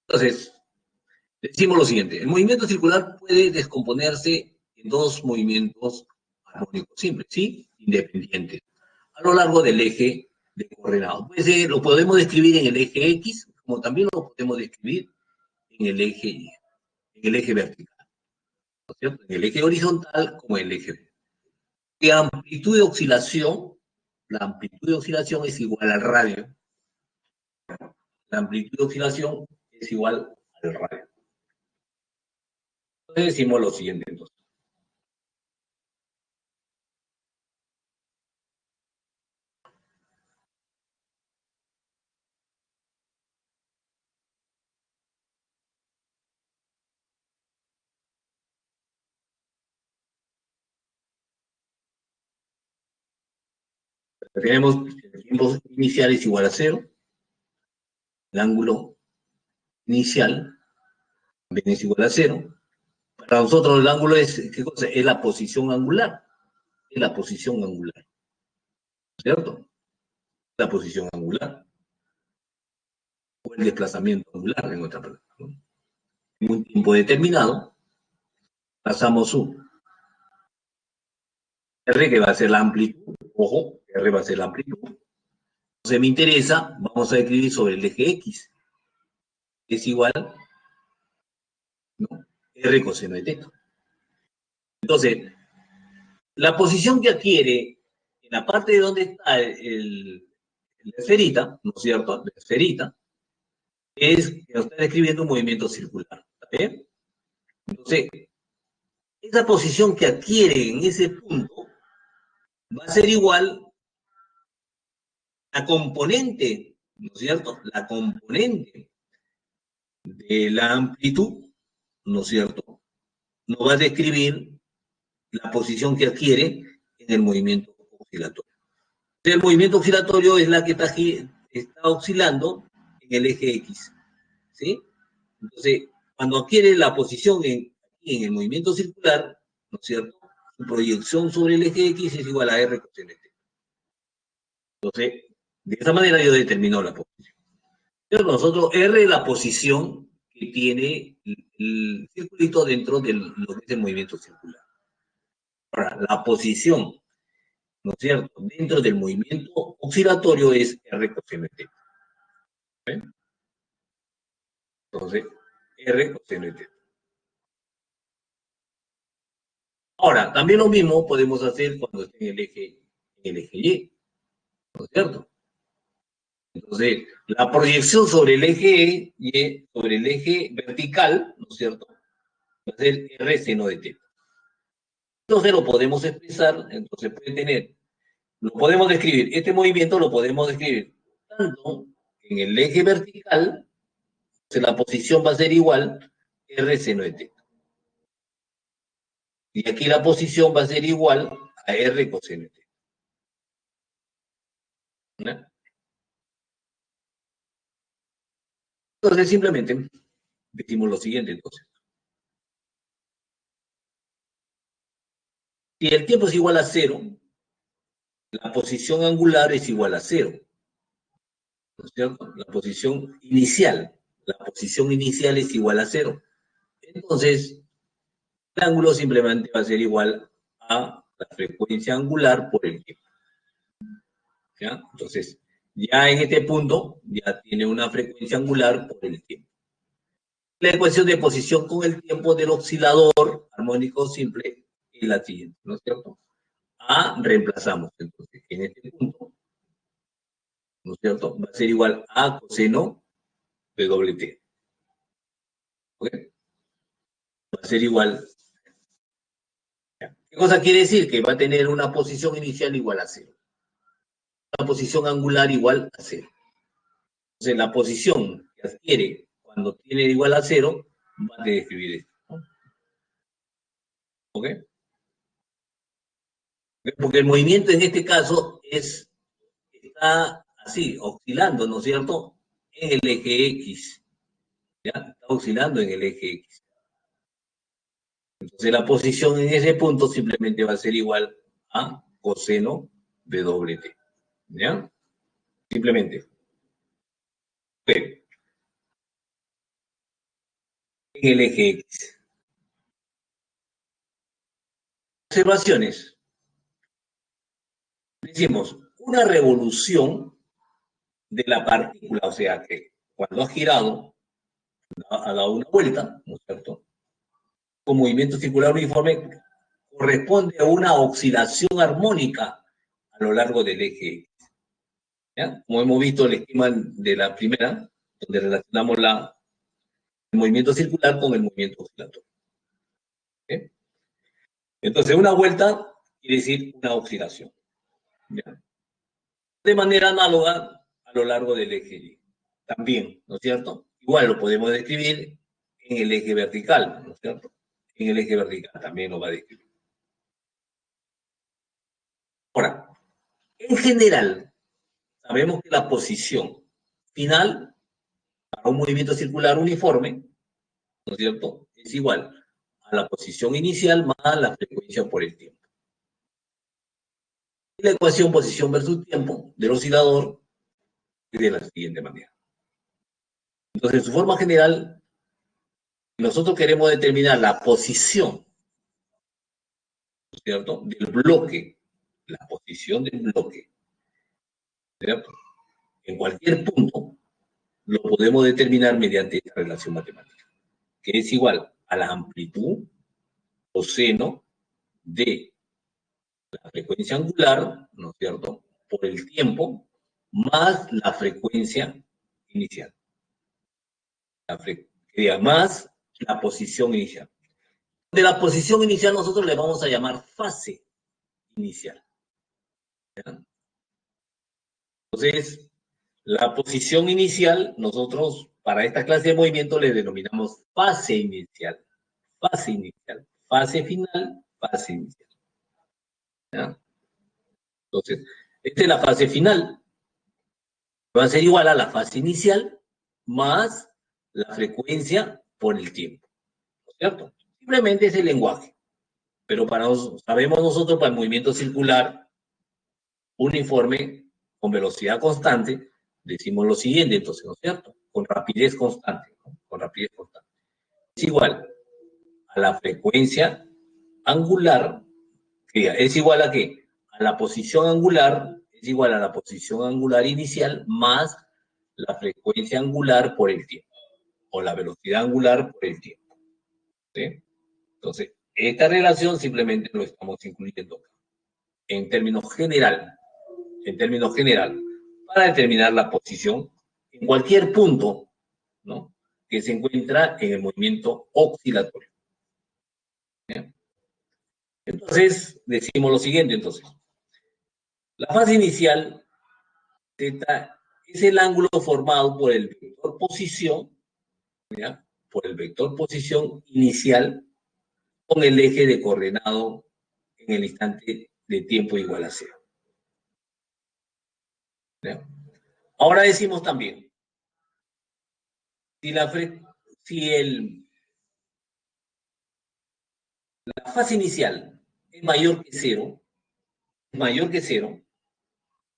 Entonces, decimos lo siguiente, el movimiento circular puede descomponerse en dos movimientos armónicos simples, ¿sí?, independientes, a lo largo del eje de coordenadas. Pues, lo podemos describir en el eje X, como también lo podemos describir en el eje vertical, ¿no es cierto?, en el eje horizontal como en el eje vertical. La amplitud de oscilación es igual al radio. La amplitud de oscilación es igual al radio. Entonces decimos lo siguiente entonces. Tenemos el tiempo inicial es igual a 0. El ángulo inicial también es igual a 0. Para nosotros el ángulo es, ¿qué cosa? Es la posición angular. Es la posición angular. ¿Cierto? La posición angular. O el desplazamiento angular, en otra palabra, ¿no? En un tiempo determinado, pasamos R, que va a ser la amplitud. Ojo, R va a ser la amplitud. Entonces me interesa, vamos a escribir sobre el eje X. Es igual, ¿no?, R coseno de teta. Entonces, la posición que adquiere en la parte de donde está la esferita, ¿no es cierto?, la esferita, es que nos está describiendo un movimiento circular. ¿Está bien? Entonces, esa posición que adquiere en ese punto va a ser igual a componente, ¿no es cierto?, la componente de la amplitud, ¿no es cierto?, nos va a describir la posición que adquiere en el movimiento oscilatorio. El movimiento oscilatorio es la que está oscilando en el eje X, ¿sí? Entonces, cuando adquiere la posición en el movimiento circular, ¿no es cierto?, su proyección sobre el eje X es igual a R coseno de teta. Entonces, de esa manera yo determino la posición. Pero nosotros, R es la posición que tiene el circulito dentro de lo que es el movimiento circular. Ahora, la posición, ¿no es cierto?, dentro del movimiento oscilatorio es R coseno de teta. ¿Okay? Entonces, R coseno de teta. Ahora, también lo mismo podemos hacer cuando esté en el eje Y, ¿no es cierto? Entonces, la proyección sobre el eje Y, sobre el eje vertical, ¿no es cierto?, va a ser R seno de teta. Entonces lo podemos expresar, entonces puede tener, lo podemos describir, este movimiento lo podemos describir tanto en el eje vertical, entonces la posición va a ser igual R seno de teta. Y aquí la posición va a ser igual a R coseno T. ¿No? Entonces, simplemente decimos lo siguiente, entonces. Si el tiempo es igual a 0, la posición angular es igual a 0. ¿No es cierto? La posición inicial es igual a 0. Entonces, el ángulo simplemente va a ser igual a la frecuencia angular por el tiempo. ¿Ya? Entonces, ya en este punto, ya tiene una frecuencia angular por el tiempo. La ecuación de posición con el tiempo del oscilador armónico simple es la siguiente, ¿no es cierto? A reemplazamos, entonces, en este punto, ¿no es cierto? Va a ser igual a coseno de doble T. ¿Ok? Va a ser igual. ¿Qué cosa quiere decir? Que va a tener una posición inicial igual a 0. Una posición angular igual a 0. Entonces, la posición que adquiere cuando tiene igual a 0, va a describir esto. ¿Ok? Porque el movimiento en este caso está así, oscilando, ¿no es cierto? En el eje X. ¿Ya? Está oscilando en el eje X. Entonces, la posición en ese punto simplemente va a ser igual a coseno de doble T. ¿Ya? Simplemente. Okay. En el eje X. Observaciones. Decimos, una revolución de la partícula, o sea que cuando ha girado, ha dado una vuelta, ¿no es cierto? Con movimiento circular uniforme, corresponde a una oscilación armónica a lo largo del eje X. ¿Ya? Como hemos visto el esquema de la primera, donde relacionamos el movimiento circular con el movimiento oscilatorio. ¿Okay? Entonces, una vuelta quiere decir una oscilación. ¿Ya? De manera análoga a lo largo del eje Y. También, ¿no es cierto? Igual lo podemos describir en el eje vertical, ¿no es cierto? En el eje vertical también lo va a describir. Ahora, en general, sabemos que la posición final para un movimiento circular uniforme, ¿no es cierto?, es igual a la posición inicial más la frecuencia por el tiempo. Y la ecuación posición versus tiempo del oscilador es de la siguiente manera. Entonces, en su forma general, nosotros queremos determinar la posición, ¿no es cierto?, del bloque, la posición del bloque, ¿cierto? En cualquier punto lo podemos determinar mediante esta relación matemática, que es igual a la amplitud coseno de la frecuencia angular, ¿no es cierto?, por el tiempo, más la frecuencia inicial. Más la posición inicial. De la posición inicial nosotros le vamos a llamar fase inicial. ¿Ya? Entonces, la posición inicial, nosotros para esta clase de movimiento le denominamos fase inicial. Fase inicial. Fase final, fase inicial. ¿Ya? Entonces, esta es la fase final. Va a ser igual a la fase inicial más la frecuencia por el tiempo. ¿Cierto? Simplemente es el lenguaje. Pero sabemos nosotros para el movimiento circular uniforme con velocidad constante, decimos lo siguiente, entonces, ¿no es cierto? Con rapidez constante, ¿no? Con rapidez constante. Es igual a la frecuencia angular, es igual a ¿qué? A la posición angular, es igual a la posición angular inicial más la frecuencia angular por el tiempo, o la velocidad angular por el tiempo. ¿Sí? Entonces, esta relación simplemente lo estamos incluyendo en términos general, para determinar la posición en cualquier punto, ¿no?, que se encuentra en el movimiento oscilatorio. ¿Bien? Entonces, decimos lo siguiente, entonces. La fase inicial, θ, es el ángulo formado por el vector posición, ¿ya?, por el vector posición inicial con el eje de coordenado en el instante de tiempo igual a cero. ¿Ya? Ahora decimos también, si la fase inicial es mayor que cero,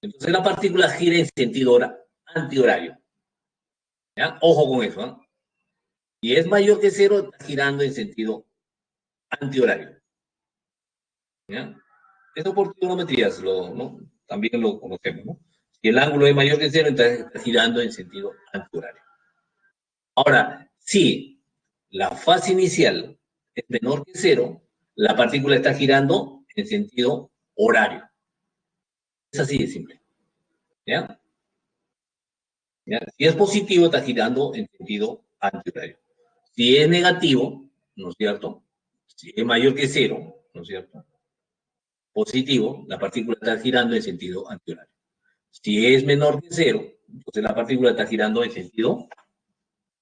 entonces la partícula gira en sentido antihorario. ¿Ya? Ojo con eso, ¿eh? Y es mayor que cero, está girando en sentido antihorario. ¿Ya? Eso por trigonometrías, ¿no? También lo conocemos, ¿no? Si el ángulo es mayor que cero, entonces está girando en sentido antihorario. Ahora, si la fase inicial es menor que cero, la partícula está girando en sentido horario. Es así de simple. ¿Ya? ¿Ya? Si es positivo, está girando en sentido antihorario. Si es negativo, ¿no es cierto? Si es mayor que cero, ¿no es cierto? Positivo, la partícula está girando en sentido antihorario. Si es menor que cero, entonces la partícula está girando en sentido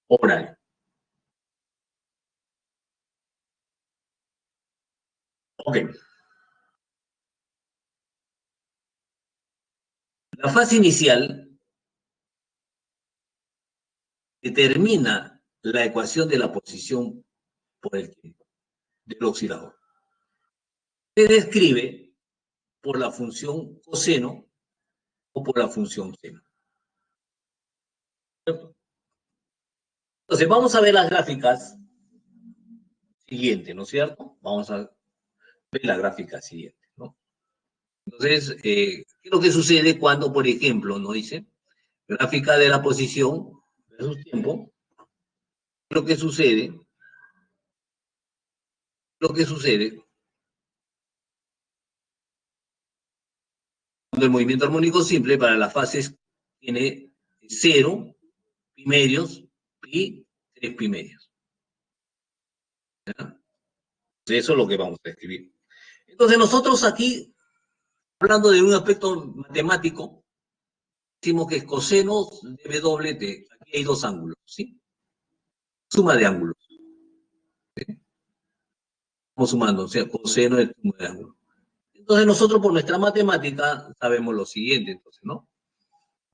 horario. Ok. La fase inicial determina la ecuación de la posición por el tiempo del oscilador. Se describe por la función coseno o por la función seno. Entonces, vamos a ver las gráficas siguientes, ¿no es cierto? Vamos a ver la gráfica siguiente, ¿no? Entonces, ¿qué es lo que sucede cuando, por ejemplo, no dice gráfica de la posición versus tiempo? ¿Qué es lo que sucede? Lo que sucede cuando el movimiento armónico simple para las fases tiene 0, pi medios y 3 pi medios. ¿Ya? Eso es lo que vamos a escribir. Entonces nosotros aquí, hablando de un aspecto matemático, decimos que es coseno de W de, aquí hay dos ángulos, ¿sí? Suma de ángulos. ¿Sí? Estamos sumando, o sea, coseno de suma de ángulos. Entonces nosotros por nuestra matemática sabemos lo siguiente, entonces, ¿no?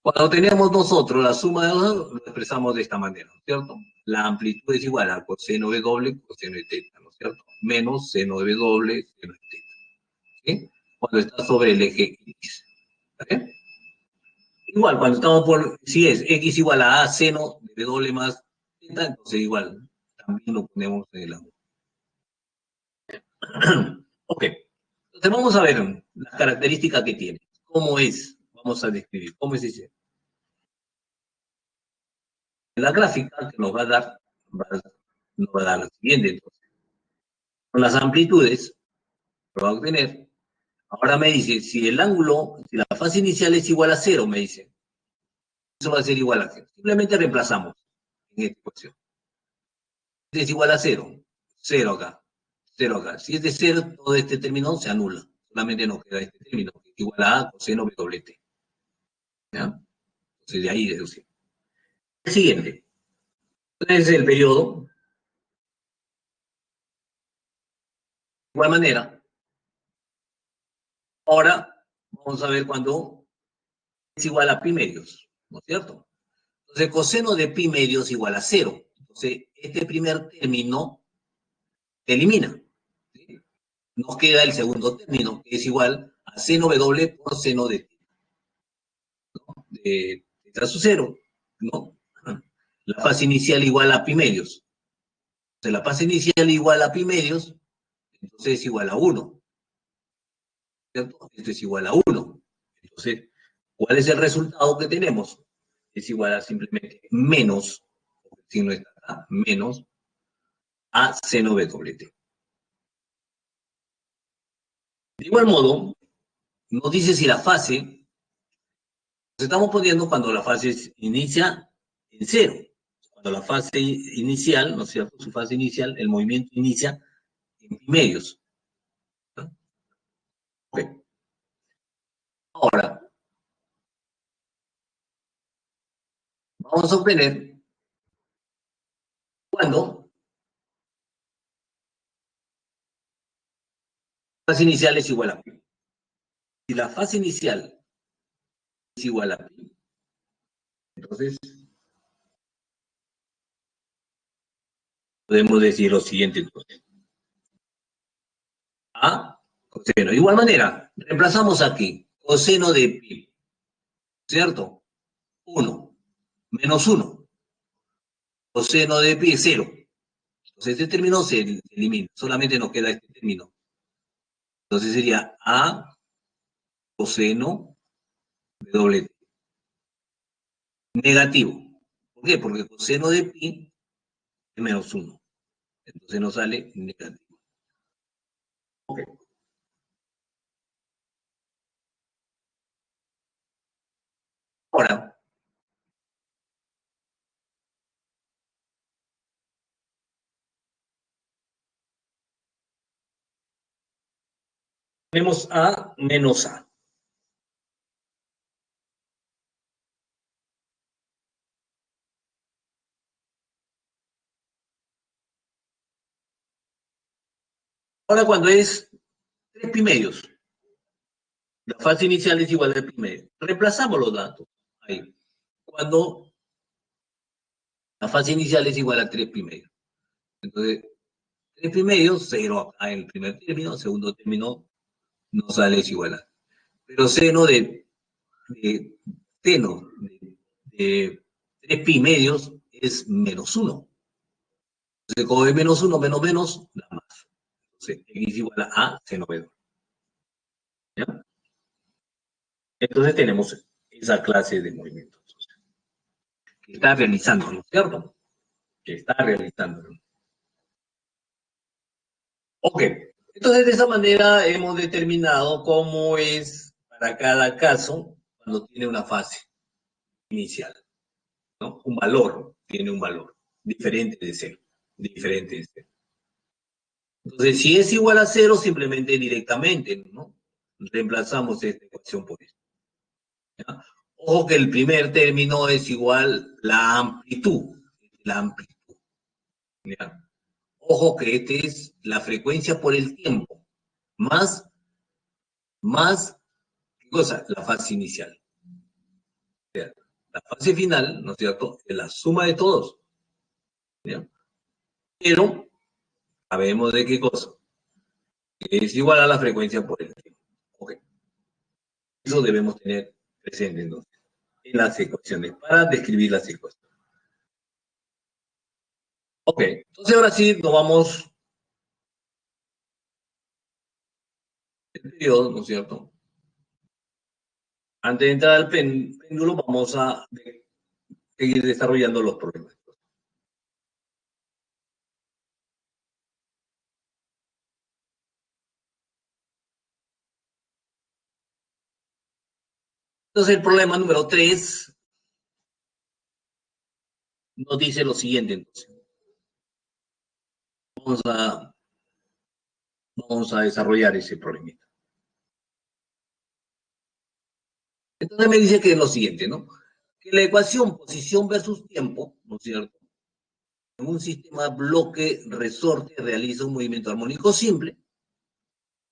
Cuando tenemos nosotros la suma de dos, lo expresamos de esta manera, ¿no es cierto? La amplitud es igual a coseno de doble, coseno de teta, ¿no es cierto? Menos seno de doble, seno de teta. ¿Sí? Cuando está sobre el eje X. ¿Vale? Igual, cuando estamos por, si es X igual a seno de doble más teta, entonces igual, también lo ponemos en el ángulo. Ok. Entonces vamos a ver las características que tiene. ¿Cómo es? Vamos a describir. ¿Cómo es ese? La gráfica que nos va a dar, nos va a dar la siguiente, entonces. Con las amplitudes, lo va a obtener. Ahora me dice, si el ángulo, si la fase inicial es igual a cero, me dice, eso va a ser igual a cero. Simplemente reemplazamos en esta ecuación. Si es igual a cero, cero acá, cero acá. Si es de cero, todo este término se anula. Solamente nos queda este término, que es igual a coseno b doble t. ¿Ya? Entonces de ahí deducimos. El siguiente. Entonces el periodo, de igual manera. Ahora vamos a ver cuando es igual a pi medios, ¿no es cierto? Entonces coseno de pi medios igual a cero. Entonces este primer término se elimina. ¿Sí? Nos queda el segundo término, que es igual a seno w por seno de teta su cero, ¿no? La fase inicial igual a pi medios. Entonces la fase inicial igual a pi medios, entonces es igual a 1. ¿Cierto? Esto es igual a 1. Entonces, ¿cuál es el resultado que tenemos? Es igual a simplemente menos, si no está acá, menos a seno b doble t. De igual modo, nos dice si la fase, nos estamos poniendo cuando la fase inicia en cero. Cuando la fase inicial, ¿no es cierto? Su fase inicial, el movimiento inicia en pi medios. ¿No? Okay. Ahora, vamos a obtener cuando fase inicial es igual a pi. Si la fase inicial es igual a pi, entonces podemos decir lo siguiente entonces. A coseno. De igual manera, reemplazamos aquí coseno de pi, ¿cierto? 1 menos 1. Coseno de pi es 0. Entonces este término se elimina, solamente nos queda este término. Entonces sería A coseno de doble T. Negativo. ¿Por qué? Porque coseno de pi es menos 1. Entonces nos sale negativo. Ok. Ahora, tenemos A menos A. Ahora cuando es 3 pi medios, la fase inicial es igual a pi medio. Reemplazamos los datos ahí. Cuando la fase inicial es igual a 3 pi medio. Entonces, 3 pi medio, 0 acá en el primer término, segundo término nos sale es igual a. Pero seno de seno de 3 pi medios es menos 1. Entonces, como es menos 1, menos menos, da más. Entonces, x igual a seno de 2. ¿Ya? Entonces tenemos esa clase de movimientos que está realizando, ¿no es cierto? Que está realizando. Ok, entonces de esa manera hemos determinado cómo es para cada caso cuando tiene una fase inicial, ¿no? Un valor, tiene un valor diferente de cero, diferente de cero. Entonces, si es igual a cero, simplemente directamente, ¿no? Reemplazamos esta ecuación por esto. ¿Ya? Ojo que el primer término es igual la amplitud, la amplitud. ¿Ya? Ojo que este es la frecuencia por el tiempo, más, ¿qué cosa? La fase inicial. O sea, la fase final, ¿no es cierto? Es la suma de todos. ¿Ya? Pero, sabemos de qué cosa. Que es igual a la frecuencia por el tiempo. Ok. Eso debemos tener presente entonces en las ecuaciones para describir las ecuaciones. Ok, entonces ahora sí nos vamos el periodo, ¿no es cierto? Antes de entrar al péndulo, vamos a seguir desarrollando los problemas. Entonces el problema número 3 nos dice lo siguiente, entonces. Vamos a desarrollar ese problema. Entonces me dice que es lo siguiente, ¿no? Que la ecuación posición versus tiempo, ¿no es cierto? En un sistema bloque-resorte realiza un movimiento armónico simple.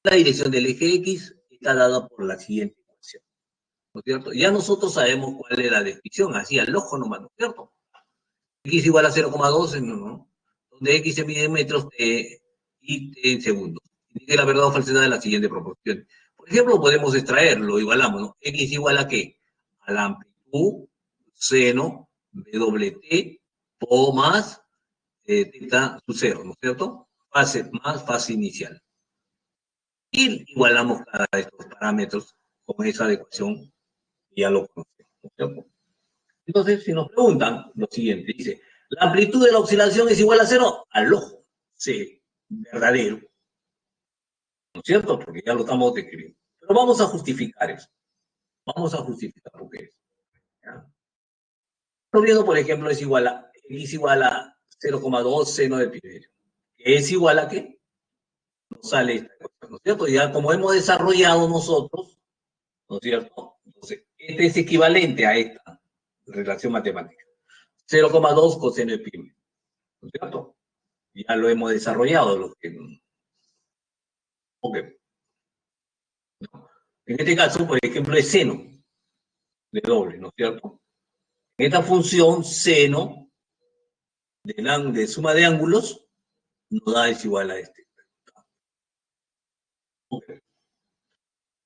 La dirección del eje X está dada por la siguiente ecuación, ¿no es cierto? Ya nosotros sabemos cuál es la descripción, así al ojo nomás, ¿no es cierto? X igual a 0,2, ¿no? Donde X se mide en metros y T en segundos. Indique la verdad o falsedad de la siguiente proporción. Por ejemplo, podemos extraer, lo igualamos, ¿no? X igual a ¿qué? A la amplitud seno de doble T o más teta su cero, ¿no es cierto? Fase más fase inicial. Y igualamos cada de estos parámetros con esa adecuación, ya lo conocemos, ¿no es cierto? Entonces, si nos preguntan lo siguiente, dice, ¿la amplitud de la oscilación es igual a cero? Al ojo, sí, verdadero, ¿no es cierto? Porque ya lo estamos describiendo. Pero vamos a justificar eso. Vamos a justificar lo que es. ¿Ya? Viendo, por ejemplo, es igual a, x igual a 0,2 seno de pi medio. ¿Es igual a qué? Nos sale esta cosa, ¿no es cierto? Ya como hemos desarrollado nosotros, ¿no es cierto? Entonces, este es equivalente a esta relación matemática. 0,2 coseno de pi medio, ¿no es cierto? Ya lo hemos desarrollado. Ok. ¿no? En este caso, por ejemplo, es seno de doble, ¿no es cierto? En esta función, seno de suma de ángulos nos da es igual a este. Okay.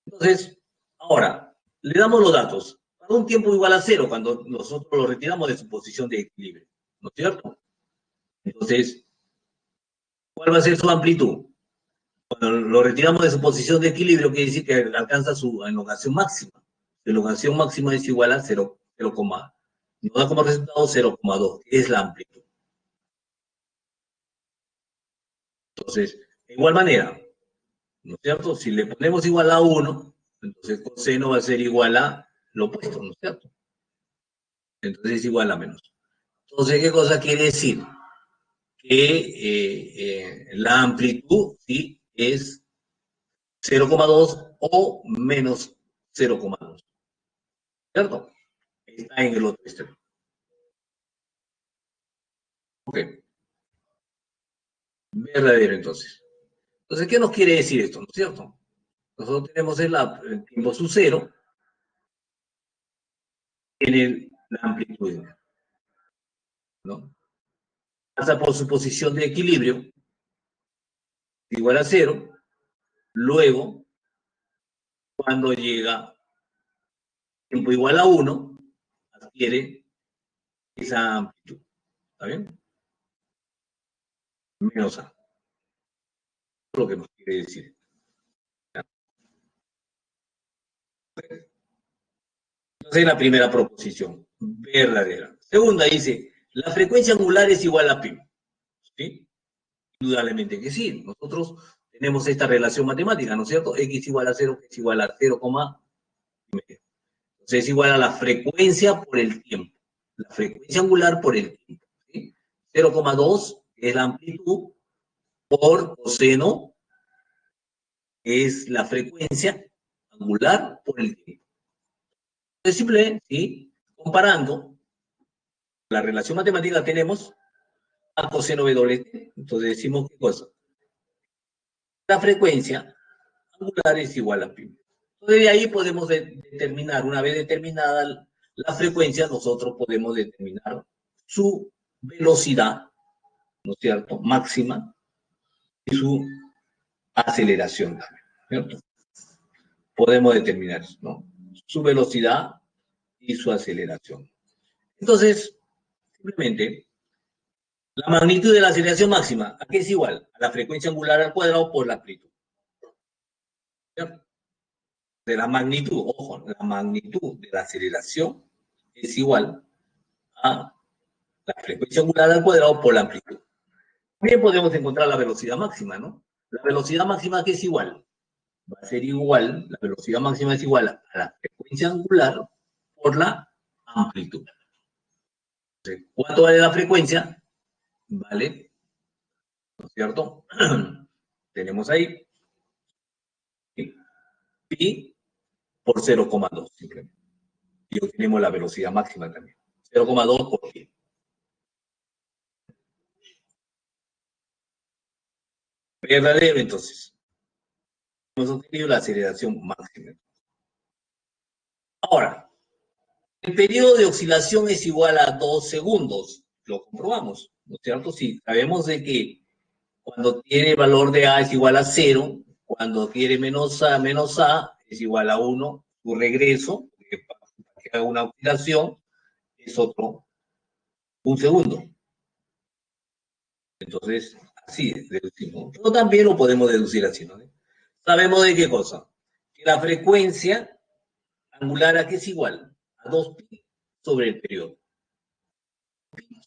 Entonces, ahora, le damos los datos. Para un tiempo igual a cero, cuando nosotros lo retiramos de su posición de equilibrio, ¿no es cierto? Entonces, ¿cuál va a ser su amplitud? Cuando lo retiramos de su posición de equilibrio, quiere decir que alcanza su elongación máxima. La elongación máxima es igual a 0, nos da como resultado 0,2, que es la amplitud. Entonces, de igual manera, ¿no es cierto? Si le ponemos igual a 1, entonces coseno va a ser igual a lo opuesto, ¿no es cierto? Entonces es igual a menos. Entonces, ¿qué cosa quiere decir? Que la amplitud, ¿sí?, es 0,2 o menos 0,2, ¿cierto? Está en el otro extremo. Ok. Verdadero, entonces. Entonces, ¿qué nos quiere decir esto? ¿No es cierto? Nosotros tenemos el tiempo sub cero en la amplitud, ¿no? Pasa por su posición de equilibrio, igual a cero. Luego, cuando llega tiempo igual a 1, adquiere esa amplitud. ¿Está bien? Menos A. Es lo que nos quiere decir. Entonces, la primera proposición, verdadera. Segunda dice, la frecuencia angular es igual a pi. ¿Sí? Indudablemente que sí. Nosotros tenemos esta relación matemática, ¿no es cierto? X igual a 0, es igual a 0, entonces es igual a la frecuencia por el tiempo. La frecuencia angular por el tiempo. ¿Sí? 0,2 es la amplitud por coseno, es la frecuencia angular por el tiempo. Entonces, simplemente, ¿sí?, comparando la relación matemática tenemos a coseno W. Entonces decimos, ¿qué cosa? La frecuencia angular es igual a pi. Entonces de ahí podemos determinar, una vez determinada la frecuencia, nosotros podemos determinar su velocidad, ¿no es cierto?, máxima, y su aceleración también, ¿cierto? Podemos determinar eso, ¿no? Su velocidad y su aceleración. Entonces, simplemente, la magnitud de la aceleración máxima, ¿a qué es igual? A la frecuencia angular al cuadrado por la amplitud. ¿Cierto? De la magnitud, ojo, la magnitud de la aceleración es igual a la frecuencia angular al cuadrado por la amplitud. También podemos encontrar la velocidad máxima, ¿no? La velocidad máxima, que es igual, va a ser igual, la velocidad máxima es igual a la frecuencia angular por la amplitud. Entonces, ¿cuánto vale la frecuencia? Vale, ¿no es cierto? Tenemos ahí pi por 0,2 simplemente. Y obtenemos la velocidad máxima también. 0,2 por pi. Verdadero, entonces. Hemos obtenido la aceleración máxima. Ahora, el periodo de oscilación es igual a 2 segundos. Lo comprobamos, ¿no es cierto? Si sabemos de que cuando tiene valor de A es igual a 0, cuando tiene menos A es igual a 1, su regreso, para que haga una oscilación, es otro, un segundo. Entonces, así deducimos. Pero también lo podemos deducir así, ¿no? Sabemos de qué cosa. Que la frecuencia angular aquí es igual a 2pi sobre el periodo.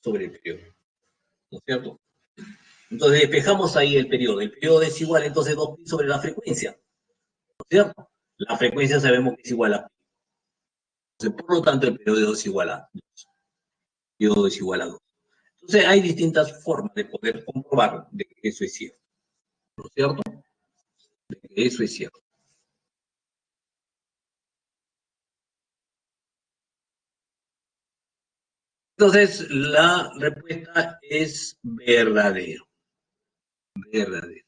Sobre el periodo. ¿No es cierto? Entonces despejamos ahí el periodo. El periodo es igual entonces 2pi sobre la frecuencia. ¿No es cierto? La frecuencia sabemos que es igual a pi. Entonces, por lo tanto, el periodo es igual a 2. El periodo es igual a 2. Entonces hay distintas formas de poder comprobar de que eso es cierto. ¿No es cierto? De que eso es cierto. Entonces, la respuesta es verdadero. Verdadero.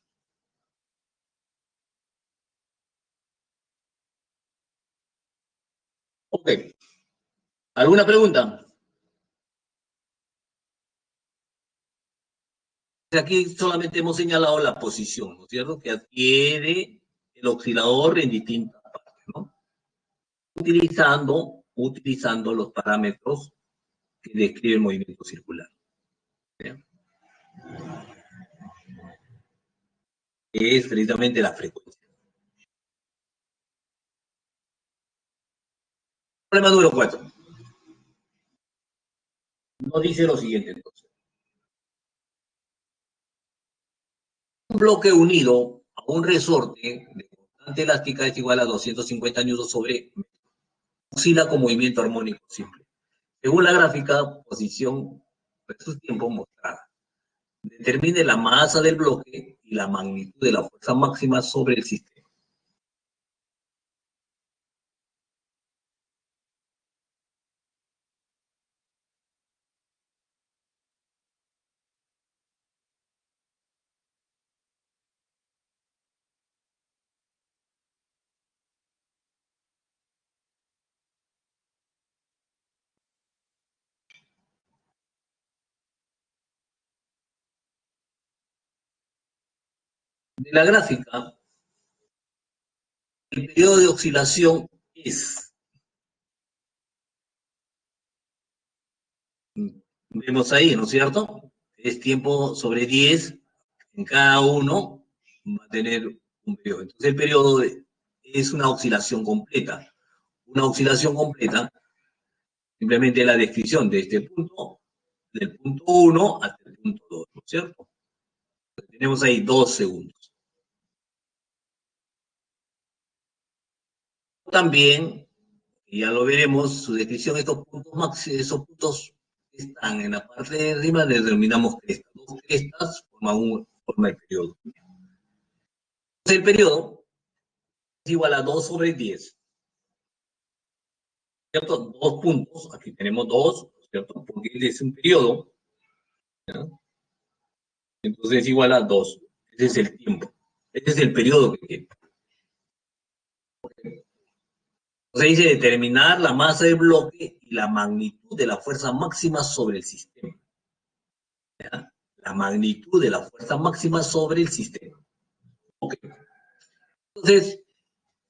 Ok. ¿Alguna pregunta? Aquí solamente hemos señalado la posición, ¿no es cierto? Que adquiere el oscilador en distintas partes, ¿no? Utilizando los parámetros que describe el movimiento circular. ¿Bien? Que es precisamente la frecuencia. Problema número 4. Nos dice lo siguiente entonces. Un bloque unido a un resorte de constante elástica es igual a 250 newtons sobre oscila con movimiento armónico simple. Según la gráfica, posición versus tiempo mostrada. Determine la masa del bloque y la magnitud de la fuerza máxima sobre el sistema. De la gráfica, el periodo de oscilación es, vemos ahí, ¿no es cierto? Es tiempo sobre 10, en cada uno va a tener un periodo. Entonces el periodo es una oscilación completa. Una oscilación completa, simplemente la descripción de este punto, del punto 1 hasta el punto 2, ¿no es cierto? Tenemos ahí 2 segundos. También, y ya lo veremos, su descripción, estos puntos máximos, esos puntos están en la parte de arriba, les denominamos crestas. Dos crestas forman el periodo. Entonces el periodo es igual a 2 sobre 10. ¿Cierto? Dos puntos, aquí tenemos dos, ¿cierto? Porque es un periodo, ¿no? Entonces es igual a 2. Ese es el tiempo. Ese es el periodo que tiene. Entonces dice determinar la masa del bloque y la magnitud de la fuerza máxima sobre el sistema. ¿Ya? La magnitud de la fuerza máxima sobre el sistema. Okay. Entonces,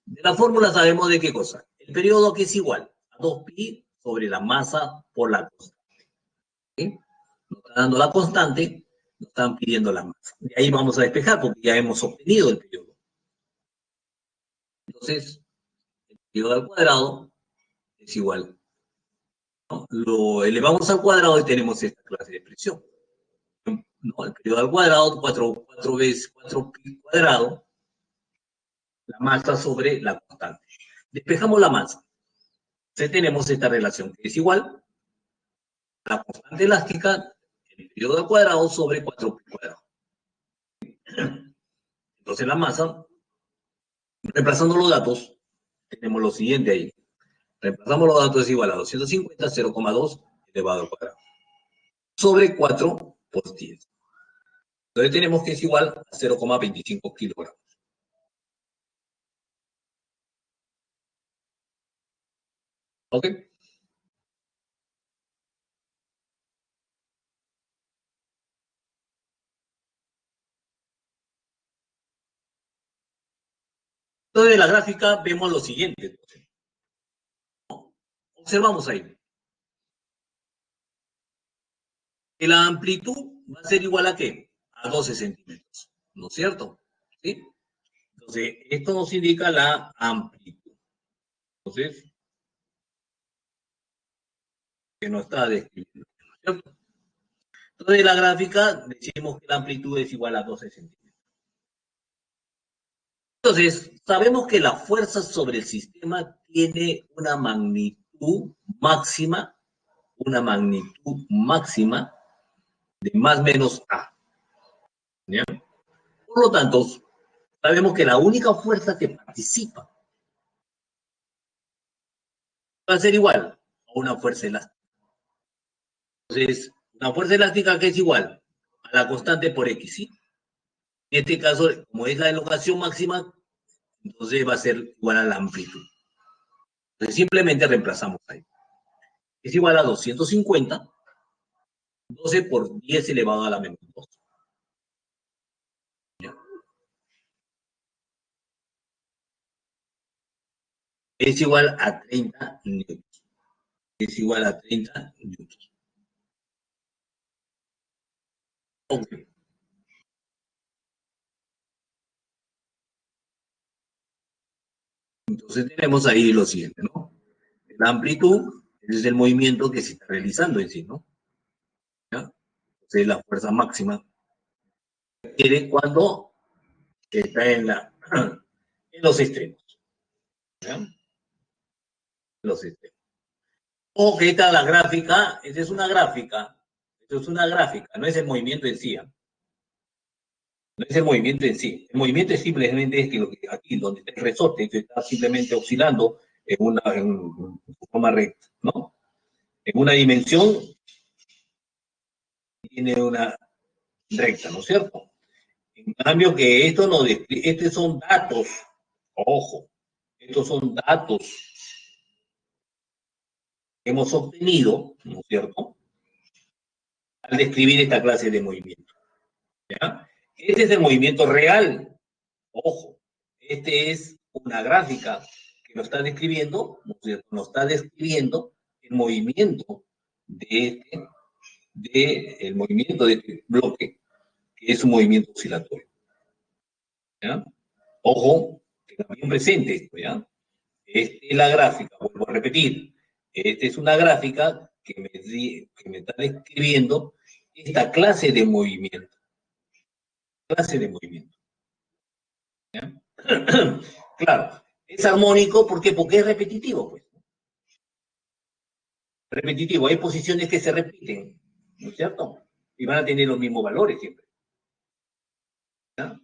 de la fórmula sabemos de qué cosa. El periodo que es igual a 2pi sobre la masa por la constante. ¿Sí? Nos está dando la constante, nos están pidiendo la masa. De ahí vamos a despejar porque ya hemos obtenido el periodo. Entonces, el periodo al cuadrado es igual, ¿no? Lo elevamos al cuadrado y tenemos esta clase de expresión. ¿No? El periodo al cuadrado, 4 veces 4pi cuadrado, la masa sobre la constante. Despejamos la masa. Entonces tenemos esta relación que es igual a la constante elástica, el periodo al cuadrado sobre 4pi cuadrado. Entonces la masa, reemplazando los datos, tenemos lo siguiente ahí. Reemplazamos los datos, es igual a 250, 0,2 elevado al cuadrado. Sobre 4 por 10. Entonces tenemos que es igual a 0,25 kilogramos. ¿Ok? Entonces en la gráfica vemos lo siguiente. Observamos ahí. Que la amplitud va a ser igual a ¿qué? A 12 centímetros. ¿No es cierto? ¿Sí? Entonces, esto nos indica la amplitud. Entonces, que nos está describiendo. ¿No es cierto? Entonces, en la gráfica decimos que la amplitud es igual a 12 centímetros. Entonces, sabemos que la fuerza sobre el sistema tiene una magnitud máxima de más o menos A. ¿Ya? Por lo tanto, sabemos que la única fuerza que participa va a ser igual a una fuerza elástica. Entonces, una fuerza elástica que es igual a la constante por X, ¿sí? En este caso, como es la elongación máxima, entonces va a ser igual a la amplitud. Entonces simplemente reemplazamos ahí. Es igual a 250, 12 por 10 elevado a la menos 2. ¿Ya? Es igual a 30 newtons. Es igual a 30 newtons. Ok. Entonces tenemos ahí lo siguiente, ¿no? La amplitud es el movimiento que se está realizando en sí, ¿no? ¿Ya? Entonces la fuerza máxima quiere cuando está en los extremos. ¿Ya? En los extremos. O que está la gráfica, esa es una gráfica, eso es una gráfica, no es el movimiento en sí. ¿Eh? No es el movimiento en sí. El movimiento es simplemente es que, aquí, donde está el resorte, que está simplemente oscilando en forma recta, ¿no? En una dimensión tiene una recta, ¿no es cierto? En cambio que esto no, estos son datos, ojo, estos son datos que hemos obtenido, ¿no es cierto? Al describir esta clase de movimiento, ¿ya? Este es el movimiento real, ojo, este es una gráfica que lo está describiendo, ¿no es cierto? Nos está describiendo el movimiento el movimiento de este bloque, que es un movimiento oscilatorio, ¿ya? Ojo, que también presente esto, ¿ya? Esta es la gráfica, vuelvo a repetir, esta es una gráfica que me está describiendo esta clase de movimiento, ¿ya? Claro, es armónico, ¿por qué? Porque es repetitivo, pues. Repetitivo, hay posiciones que se repiten, ¿no es cierto? Y van a tener los mismos valores siempre, ¿ya?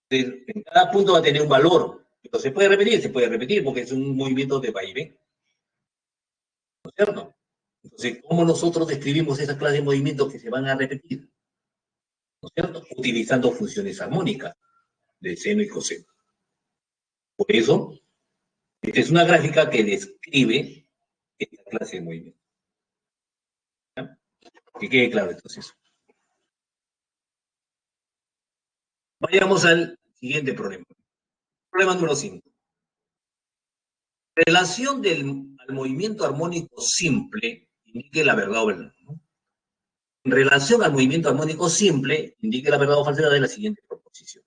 Entonces, en cada punto va a tener un valor, pero se puede repetir porque es un movimiento de vaivén, ¿no es cierto? Entonces, ¿cómo nosotros describimos esa clase de movimientos que se van a repetir? ¿No es cierto? Utilizando funciones armónicas de seno y coseno. Por eso, esta es una gráfica que describe esta clase de movimiento. ¿Ya? Que quede claro entonces. Vayamos al siguiente problema. Problema número 5. Relación al movimiento armónico simple indique la verdad o verdad, ¿no? En relación al movimiento armónico simple, indique la verdad o falsedad de la siguiente proposición.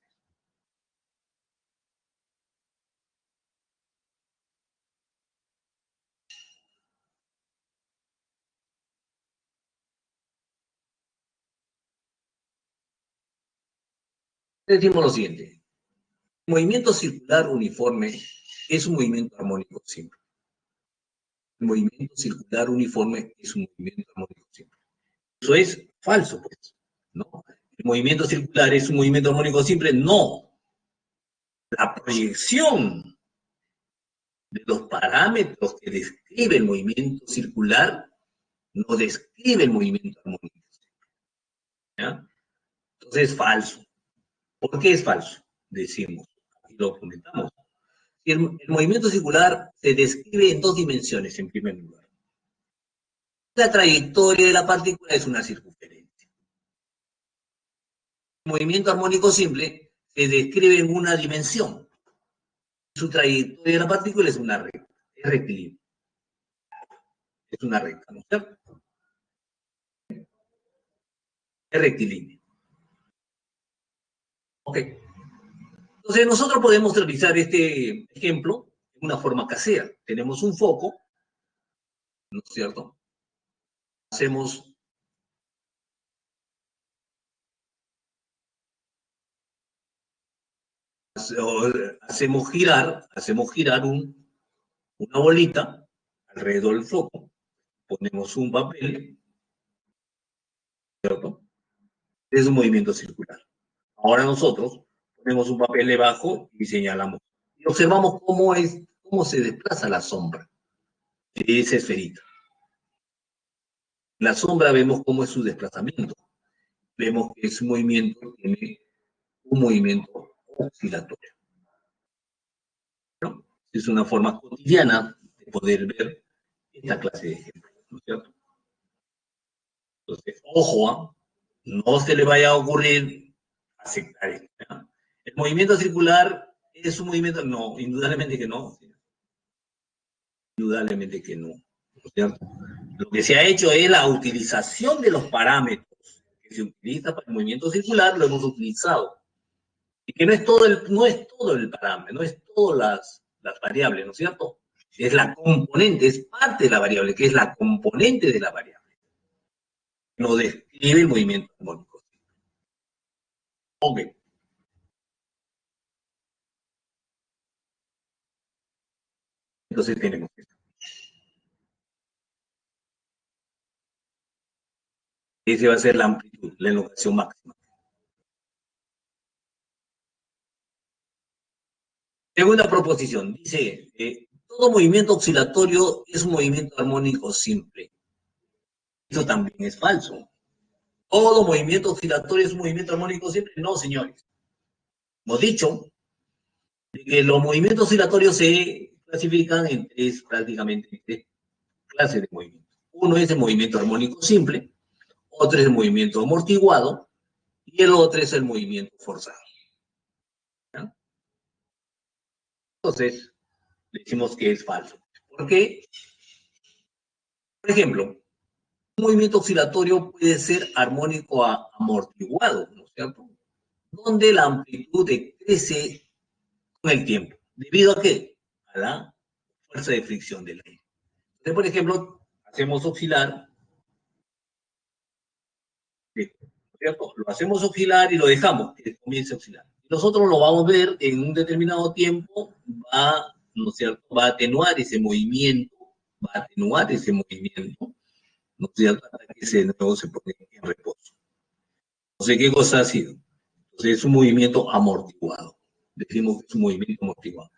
Decimos lo siguiente. El movimiento circular uniforme es un movimiento armónico simple. El movimiento circular uniforme es un movimiento armónico simple. Eso es falso, pues, ¿no? El movimiento circular es un movimiento armónico simple, no. La proyección de los parámetros que describe el movimiento circular no describe el movimiento armónico. ¿Ya? Entonces es falso. ¿Por qué es falso? Decimos, aquí lo comentamos. El movimiento circular se describe en dos dimensiones, en primer lugar. La trayectoria de la partícula es una circunferencia. El movimiento armónico simple se describe en una dimensión. Su trayectoria de la partícula es una recta, es rectilínea. Es una recta, ¿no es cierto? Es rectilínea. Ok. Entonces nosotros podemos realizar este ejemplo en una forma casera. Tenemos un foco, ¿no es cierto? Hacemos hacemos girar una bolita alrededor del foco, ponemos un papel, ¿cierto? Es un movimiento circular. Ahora nosotros ponemos un papel debajo y señalamos. Y observamos cómo se desplaza la sombra de esa esferita. La sombra vemos cómo es su desplazamiento. Vemos que ese movimiento tiene un movimiento oscilatorio, ¿no? Es una forma cotidiana de poder ver esta clase de ejemplos, ¿no es cierto? Entonces, ojo, ¿ah? No se le vaya a ocurrir aceptar esto, ¿ya? El movimiento circular es un movimiento, no, indudablemente que no, indudablemente que no, ¿no es cierto? Lo que se ha hecho es la utilización de los parámetros que se utiliza para el movimiento circular, lo hemos utilizado. Y que no es todo el parámetro, no es todas las variables, ¿no es cierto? Es la componente, es parte de la variable, que es la componente de la variable. No describe el movimiento armónico. Ok. Entonces tenemos esto. Ese va a ser la amplitud, la elongación máxima. Segunda proposición, dice, todo movimiento oscilatorio es un movimiento armónico simple. Eso también es falso. Todo movimiento oscilatorio es un movimiento armónico simple. No, señores. Hemos dicho que los movimientos oscilatorios se clasifican en prácticamente tres clases de movimientos. Uno es el movimiento armónico simple, otro es el movimiento amortiguado y el otro es el movimiento forzado. ¿Ya? Entonces, decimos que es falso. ¿Por qué? Por ejemplo, un movimiento oscilatorio puede ser armónico amortiguado, ¿no es cierto? Donde la amplitud decrece con el tiempo. ¿Debido a qué? A la fuerza de fricción del aire. Entonces, por ejemplo, hacemos oscilar, ¿cierto? Lo hacemos oscilar y lo dejamos que comience a oscilar. Nosotros lo vamos a ver en un determinado tiempo, ¿no es cierto? Va a atenuar ese movimiento, ¿no es cierto? Hasta que ese nuevo se pone en reposo. No sé qué cosa ha sido. Entonces es un movimiento amortiguado. Decimos que es un movimiento amortiguado.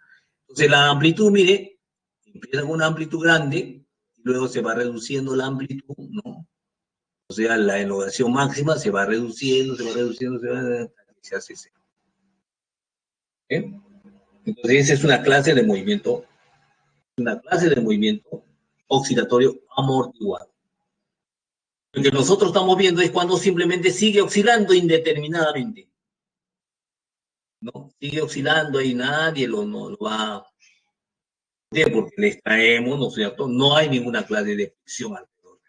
Entonces la amplitud, mire, empieza con una amplitud grande y luego se va reduciendo la amplitud, ¿no? O sea, la elongación máxima se va reduciendo, hasta que se hace cero. ¿Eh? Entonces esa es una clase de movimiento oscilatorio amortiguado. Lo que nosotros estamos viendo es cuando simplemente sigue oscilando indeterminadamente. ¿No? Sigue oscilando y nadie no lo va. Porque le extraemos, ¿no es cierto? No hay ninguna clase de fricción alrededor.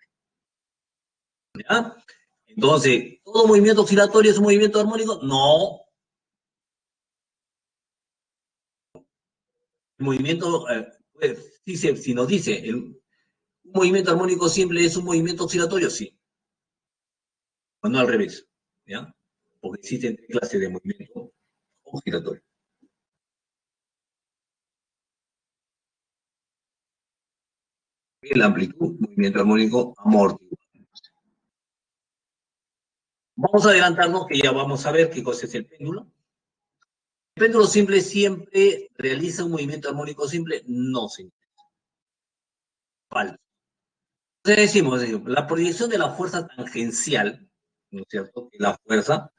¿Ya? Entonces, ¿todo movimiento oscilatorio es un movimiento armónico? No. El movimiento, pues, dice, si nos dice, un movimiento armónico simple es un movimiento oscilatorio, sí. O no al revés. ¿Ya? Porque existen tres clases de movimiento oscilatorio. La amplitud, movimiento armónico amortiguado. Vamos a adelantarnos que ya vamos a ver qué cosa es el péndulo. ¿El péndulo simple siempre realiza un movimiento armónico simple? No, señor. Falso. Entonces decimos, la proyección de la fuerza tangencial, ¿no es cierto? La fuerza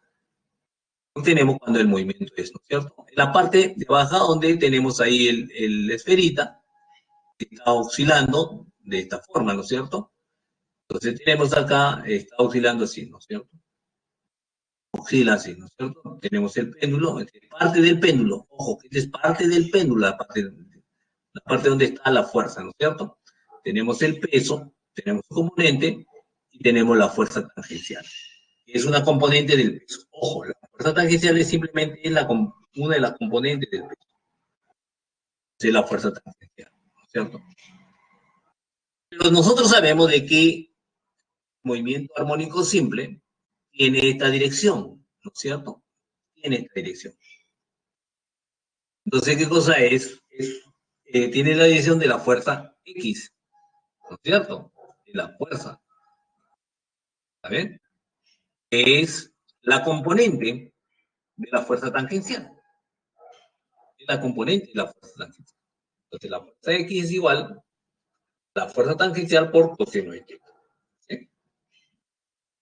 que obtenemos cuando el movimiento es, ¿no es cierto? En la parte de baja donde tenemos ahí el esferita, que está oscilando de esta forma, ¿no es cierto? Entonces tenemos acá, está oscilando así, ¿no es cierto? Oscila así, ¿no es cierto? Tenemos el péndulo, parte del péndulo, ojo, que es parte del péndulo, la parte donde está la fuerza, ¿no es cierto? Tenemos el peso, tenemos el componente y tenemos la fuerza tangencial. Es una componente del peso. Ojo, la fuerza tangencial es simplemente una de las componentes del peso. Es la fuerza tangencial, ¿no es cierto? Pero nosotros sabemos de que movimiento armónico simple tiene esta dirección, ¿no es cierto? Tiene esta dirección. Entonces, ¿qué cosa es? Tiene la dirección de la fuerza X, ¿no es cierto? De la fuerza. ¿Está bien? Es la componente de la fuerza tangencial. Es la componente de la fuerza tangencial. Entonces, la fuerza X es igual a la fuerza tangencial por coseno de θ. ¿Sí?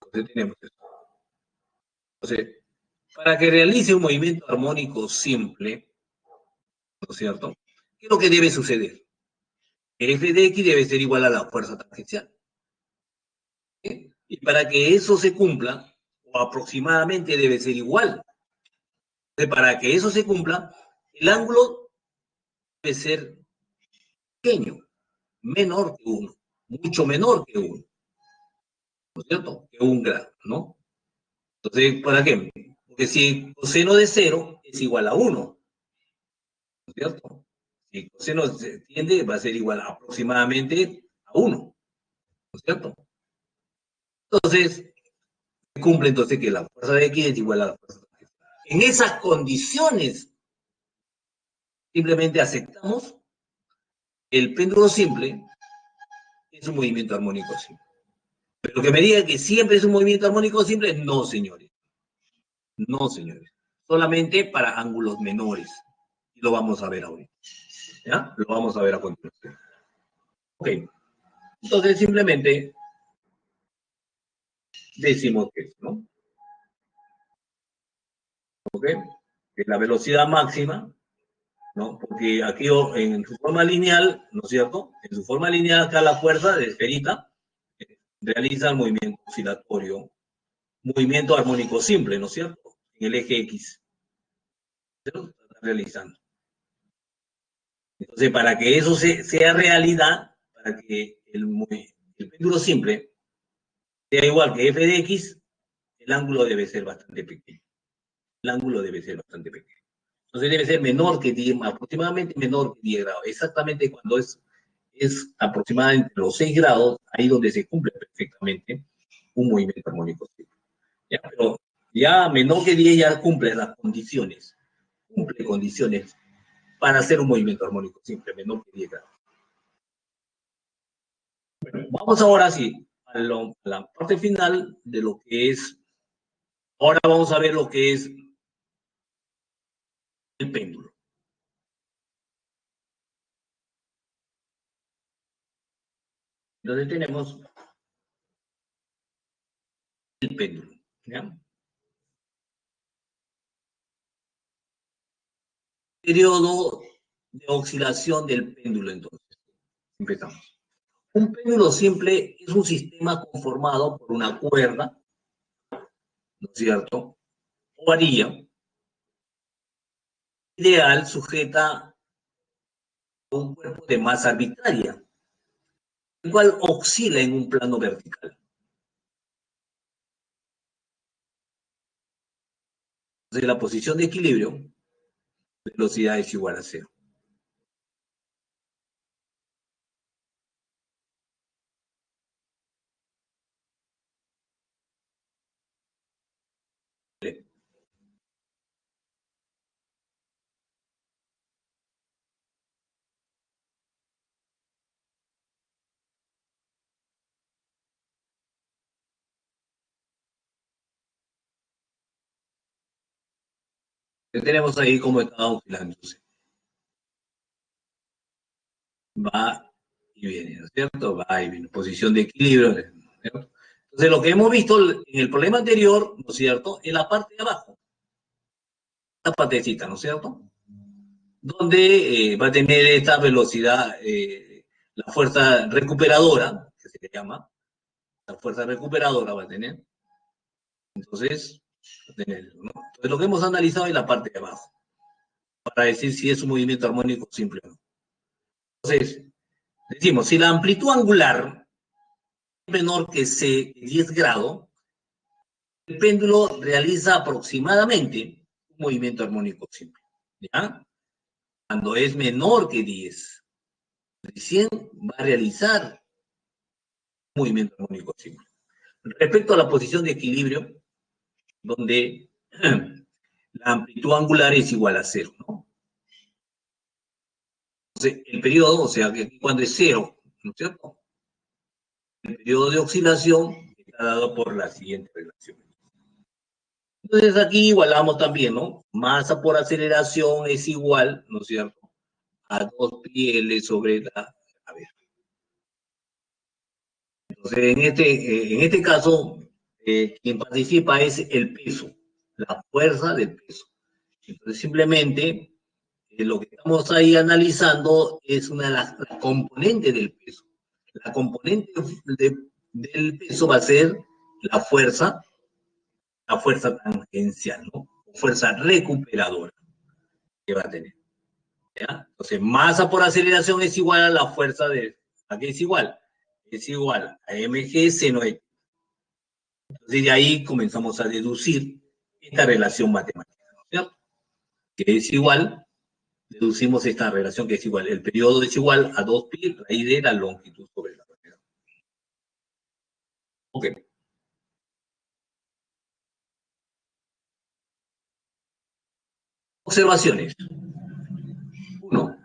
Entonces, tenemos esto. Entonces, para que realice un movimiento armónico simple, ¿no es cierto? ¿Qué es lo que debe suceder? F de X debe ser igual a la fuerza tangencial. ¿Sí? Y para que eso se cumpla, o aproximadamente debe ser igual. Entonces, para que eso se cumpla, el ángulo debe ser pequeño, menor que 1, mucho menor que 1, ¿no es cierto? Que 1 grado, ¿no? Entonces, ¿para qué? Porque si coseno de 0 es igual a 1, ¿no es cierto? Si coseno se tiende, va a ser igual aproximadamente a 1, ¿no es cierto? Entonces, se cumple entonces que la fuerza de X es igual a la fuerza de X. En esas condiciones, simplemente aceptamos el péndulo simple es un movimiento armónico simple. Pero que me diga que siempre es un movimiento armónico simple, no, señores. No, señores. Solamente para ángulos menores. Y lo vamos a ver ahorita. ¿Ya? Lo vamos a ver a continuación. Ok. Entonces, simplemente decimos que, ¿no? Ok. Que la velocidad máxima, ¿no? Porque aquí en su forma lineal, ¿no es cierto? En su forma lineal, acá la fuerza de esferita realiza el movimiento oscilatorio, movimiento armónico simple, ¿no es cierto? En el eje X. ¿No? Está realizando. Entonces, para que eso sea realidad, para que el péndulo simple sea igual que f de x, el ángulo debe ser bastante pequeño. El ángulo debe ser bastante pequeño. Entonces debe ser menor que 10, aproximadamente menor que 10 grados. Exactamente cuando es aproximadamente los 6 grados, ahí donde se cumple perfectamente un movimiento armónico simple. ¿Ya? Pero ya menor que 10 ya cumple las condiciones. Cumple condiciones para hacer un movimiento armónico simple, menor que 10 grados. Bueno, vamos ahora sí a la parte final de lo que es. Ahora vamos a ver lo que es el péndulo. Entonces tenemos el péndulo. ¿Ya? Periodo de oscilación del péndulo, entonces. Empezamos. Un péndulo simple es un sistema conformado por una cuerda, ¿no es cierto? O varilla, ideal sujeta a un cuerpo de masa arbitraria, el cual oscila en un plano vertical. Entonces, la posición de equilibrio, velocidad es igual a 0. Tenemos ahí cómo está oscilándose. Va y viene, ¿no es cierto? Va y viene, posición de equilibrio, ¿no es cierto? Entonces, lo que hemos visto en el problema anterior, ¿no es cierto? En la parte de abajo, esta partecita, ¿no es cierto? Donde va a tener esta velocidad, la fuerza recuperadora, que se le llama, la fuerza recuperadora va a tener. Entonces, ¿no? Entonces, lo que hemos analizado es la parte de abajo, para decir si es un movimiento armónico simple o no. Entonces, decimos, si la amplitud angular es menor que C, 10 grados, el péndulo realiza aproximadamente un movimiento armónico simple. ¿Ya? Cuando es menor que 10, recién va a realizar un movimiento armónico simple. Respecto a la posición de equilibrio, donde la amplitud angular es igual a 0, ¿no? Entonces, el periodo, o sea, que cuando es 0, ¿no es cierto? El periodo de oscilación está dado por la siguiente relación. Entonces aquí igualamos también, ¿no? Masa por aceleración es igual, ¿no es cierto? A 2πl sobre la... A ver. Entonces, en este caso, quien participa es el peso, la fuerza del peso. Entonces, simplemente lo que estamos ahí analizando es una de las componentes del peso. La componente del peso va a ser la fuerza tangencial, ¿no? Fuerza recuperadora que va a tener. ¿Ya? Entonces, masa por aceleración es igual a la fuerza de... ¿A qué es igual? Es igual a mg seno x. Entonces, de ahí comenzamos a deducir esta relación matemática, ¿no es cierto? Que es igual, deducimos esta relación que es igual, el periodo es igual a 2pi raíz de la longitud sobre la gravedad. Ok. Observaciones. 1.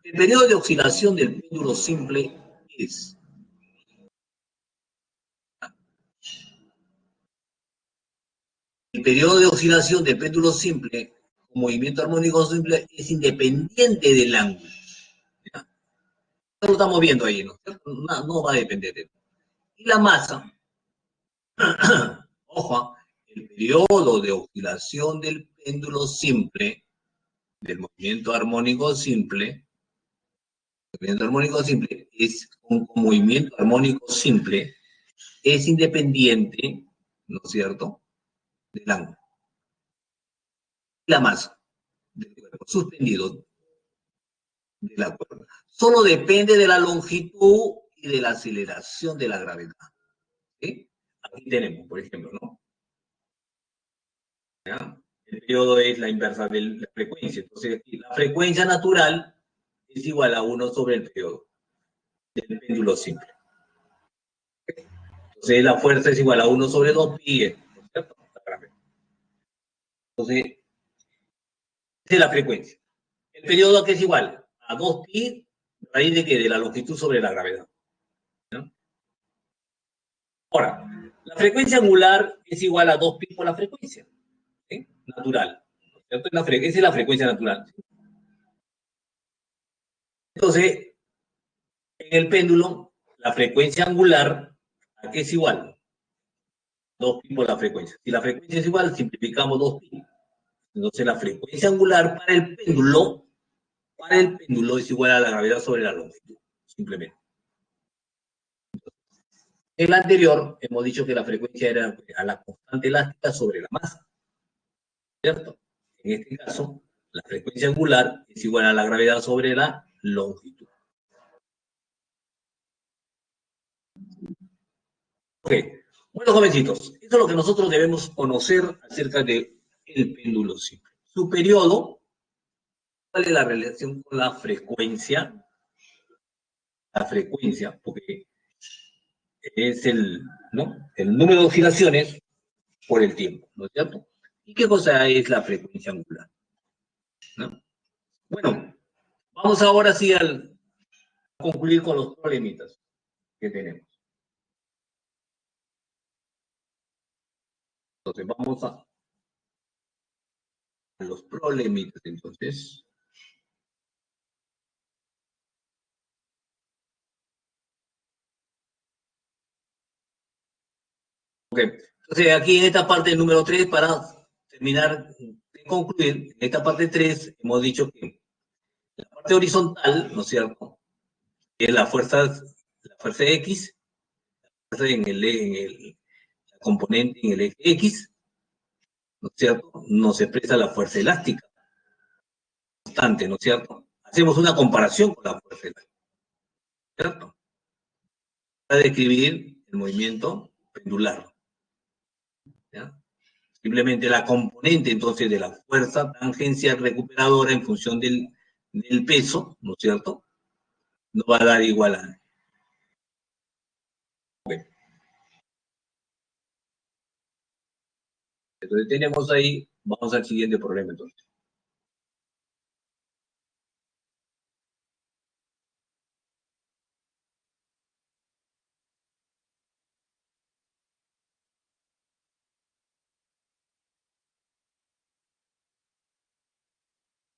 El periodo de oscilación del péndulo simple es... El periodo de oscilación del péndulo simple con movimiento armónico simple es independiente del ángulo. ¿Ya? Lo estamos viendo ahí, ¿no? No va a depender de él. Y la masa, ojo, el periodo de oscilación del péndulo simple, del movimiento armónico simple, es un movimiento armónico simple, es independiente, ¿no es cierto?, del ángulo. La masa del cuerpo suspendido de la cuerda solo depende de la longitud y de la aceleración de la gravedad. ¿Sí? Aquí tenemos, por ejemplo, ¿no? ¿Ya? El periodo es la inversa de la frecuencia. Entonces, aquí, la frecuencia natural es igual a 1 sobre el periodo del péndulo simple. Entonces, la fuerza es igual a 1 sobre 2pi, ¿no es cierto? Entonces, esa es la frecuencia. El periodo que es igual a 2pi, raíz de qué? De la longitud sobre la gravedad. ¿No? Ahora, la frecuencia angular es igual a 2pi por la frecuencia, ¿sí? Natural. ¿Cierto? Esa es la frecuencia natural. Entonces, en el péndulo, la frecuencia angular, ¿a qué es igual? 2pi por la frecuencia. Si la frecuencia es igual, simplificamos 2pi. Entonces, la frecuencia angular para el péndulo es igual a la gravedad sobre la longitud, simplemente. En el anterior, hemos dicho que la frecuencia era a la constante elástica sobre la masa, ¿cierto? En este caso, la frecuencia angular es igual a la gravedad sobre la longitud. Ok. Bueno, jovencitos, esto es lo que nosotros debemos conocer acerca del péndulo simple. Su periodo, ¿cuál es la relación con la frecuencia? La frecuencia, porque es ¿no? El número de oscilaciones por el tiempo, ¿no es cierto? ¿Y qué cosa es la frecuencia angular? ¿No? Bueno, vamos ahora sí a concluir con los problemitas que tenemos. Entonces, vamos a los problemitas, entonces. Ok, entonces aquí en esta parte número 3, para terminar de concluir, en esta parte 3 hemos dicho que la parte horizontal, ¿no es cierto?, que es la fuerza X, la fuerza la componente en el eje X, ¿no es cierto?, nos expresa la fuerza elástica constante, ¿no es cierto? Hacemos una comparación con la fuerza elástica, ¿cierto? Para describir el movimiento pendular, ¿ya? Simplemente la componente, entonces, de la fuerza tangencial recuperadora en función del peso, ¿no es cierto?, no va a dar igual a... Okay. Entonces tenemos ahí, vamos al siguiente problema entonces.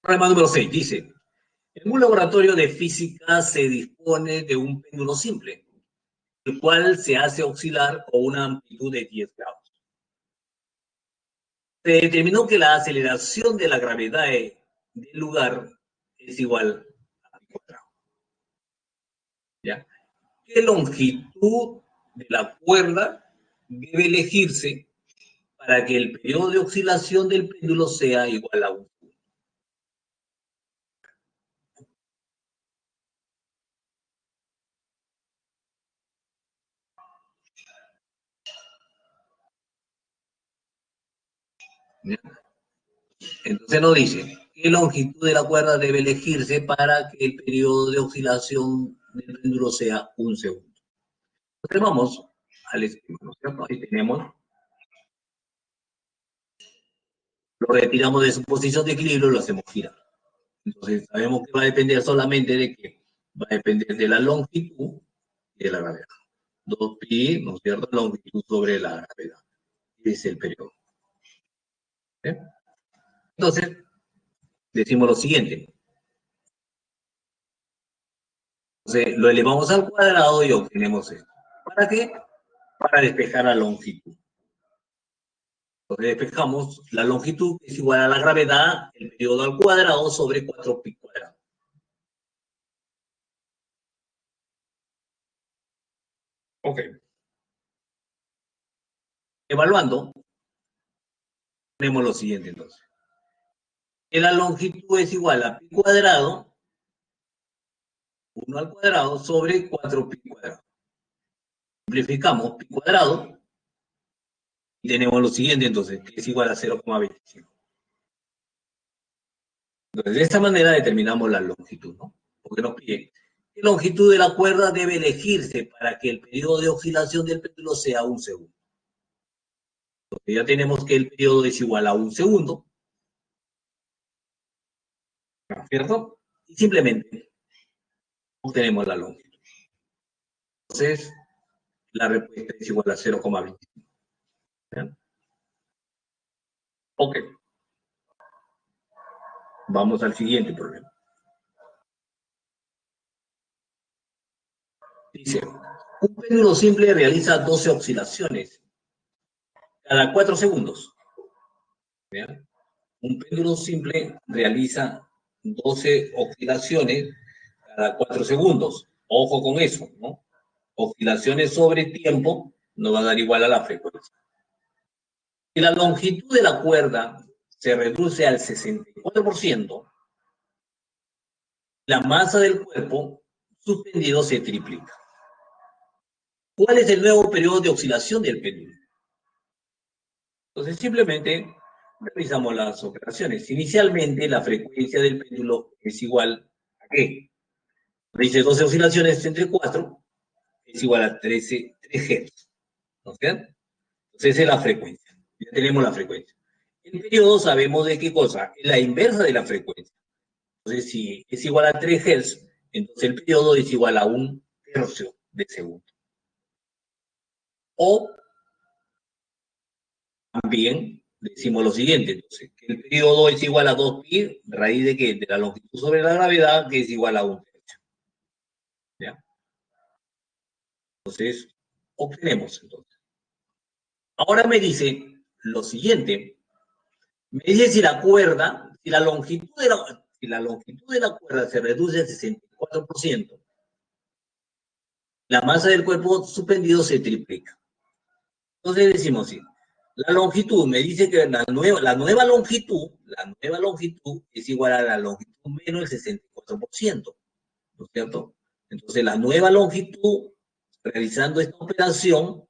Problema número 6, dice, en un laboratorio de física se dispone de un péndulo simple, el cual se hace oscilar con una amplitud de 10 grados. Se determinó que la aceleración de la gravedad del lugar es igual a pi cuadrado. ¿Ya? ¿Qué longitud de la cuerda debe elegirse para que el periodo de oscilación del péndulo sea igual a 1? ¿Ya? Entonces nos dice, ¿qué longitud de la cuerda debe elegirse para que el periodo de oscilación del péndulo sea 1 segundo? Entonces vamos al esquema, ¿no es cierto? Ahí tenemos, lo retiramos de su posición de equilibrio y lo hacemos girar. Entonces sabemos que va a depender solamente de qué. Va a depender de la longitud y de la gravedad. 2pi, ¿no es cierto? Longitud sobre la gravedad. Es el periodo. ¿Sí? Entonces, decimos lo siguiente. Entonces, lo elevamos al cuadrado y obtenemos esto. ¿Para qué? Para despejar la longitud. Entonces, despejamos la longitud, que es igual a la gravedad, el periodo al cuadrado sobre 4pi cuadrado. Ok. Evaluando, tenemos lo siguiente entonces. Que la longitud es igual a pi cuadrado, 1 al cuadrado, sobre 4pi cuadrado. Simplificamos pi cuadrado y tenemos lo siguiente entonces, que es igual a 0,25. Entonces, de esta manera determinamos la longitud, ¿no? Porque nos pide, ¿qué longitud de la cuerda debe elegirse para que el periodo de oscilación del péndulo sea 1 segundo? Entonces, ya tenemos que el periodo es igual a 1 segundo, ¿no es cierto? Y simplemente obtenemos la longitud. Entonces, la respuesta es igual a 0,25. Ok. Vamos al siguiente problema. Dice, un péndulo simple realiza 12 oscilaciones cada 4 segundos. ¿Bien? Un péndulo simple realiza 12 oscilaciones cada 4 segundos. Ojo con eso, ¿no? Oscilaciones sobre tiempo no va a dar igual a la frecuencia. Si la longitud de la cuerda se reduce al 64%, la masa del cuerpo suspendido se triplica. ¿Cuál es el nuevo periodo de oscilación del péndulo? Entonces, simplemente realizamos las operaciones. Inicialmente, la frecuencia del péndulo es igual a ¿qué? Dice 12 oscilaciones entre 4 es igual a 3 Hz. ¿No es cierto? Entonces, esa es la frecuencia. Ya tenemos la frecuencia. El periodo sabemos de qué cosa. Es la inversa de la frecuencia. Entonces, si es igual a 3 Hz, entonces el periodo es igual a 1/3 de segundo. O también decimos lo siguiente, entonces, que el periodo es igual a 2pi, raíz de qué? De la longitud sobre la gravedad, que es igual a 1/3. ¿Ya? Entonces, obtenemos entonces. Ahora me dice lo siguiente, me dice si la cuerda, si la longitud de la cuerda se reduce al 64%, la masa del cuerpo suspendido se triplica. Entonces decimos, sí, la longitud, me dice que la nueva longitud es igual a la longitud menos el 64%, ¿no es cierto? Entonces la nueva longitud, realizando esta operación,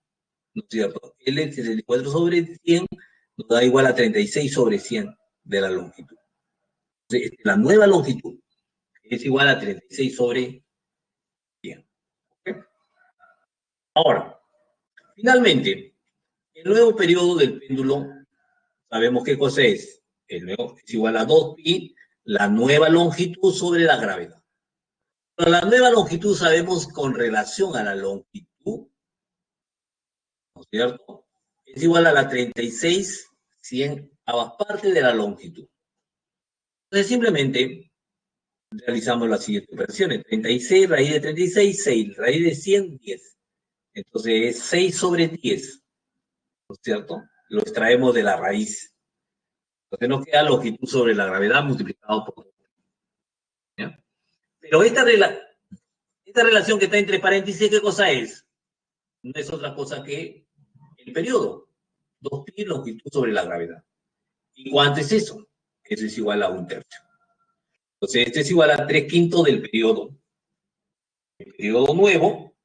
¿no es cierto? El 64 sobre 100 nos da igual a 36 sobre 100 de la longitud. Entonces, la nueva longitud es igual a 36 sobre 100. ¿Okay? Ahora, finalmente, el nuevo periodo del péndulo, sabemos qué cosa es. El nuevo es igual a 2pi, la nueva longitud sobre la gravedad. Pero la nueva longitud sabemos con relación a la longitud, ¿no es cierto? Es igual a la 36, 100 a parte de la longitud. Entonces simplemente realizamos las siguientes operaciones. 36, raíz de 36, 6. Raíz de 100, 10. Entonces es 6 sobre 10, ¿no es cierto? Lo extraemos de la raíz. Entonces nos queda longitud sobre la gravedad multiplicado por Pero esta relación que está entre paréntesis, ¿qué cosa es? No es otra cosa que el periodo. 2pi longitud sobre la gravedad. ¿Y cuánto es eso? Eso es igual a 1/3. Entonces, esto es igual a 3/5 del periodo. El periodo nuevo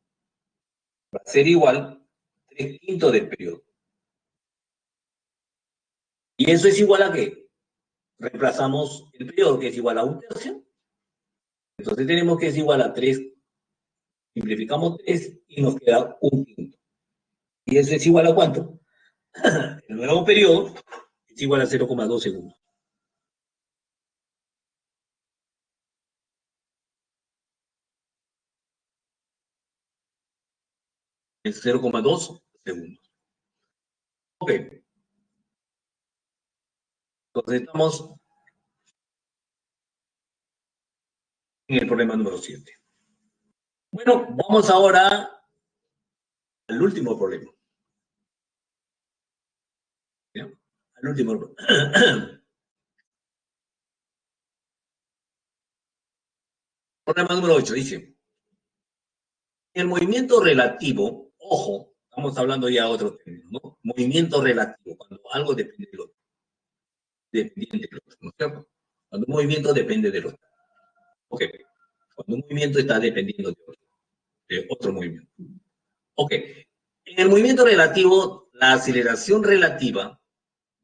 va a ser igual a 3/5 del periodo. ¿Y eso es igual a qué? Reemplazamos el periodo, que es igual a 1/3. Entonces tenemos que es igual a 3. Simplificamos 3 y nos queda 1/5. ¿Y eso es igual a cuánto? El nuevo periodo es igual a 0,2 segundos. Es 0,2 segundos. Ok. Entonces estamos en el problema número 7. Bueno, vamos ahora al último problema. ¿Ya? Al último problema. Problema número 8 dice, el movimiento relativo, ojo, estamos hablando ya de otro término, ¿no? Movimiento relativo, cuando algo depende del otro. Dependiente del otro, ¿no es cierto? Cuando un movimiento depende del otro. Ok. Cuando un movimiento está dependiendo de otro movimiento. Ok. En el movimiento relativo, la aceleración relativa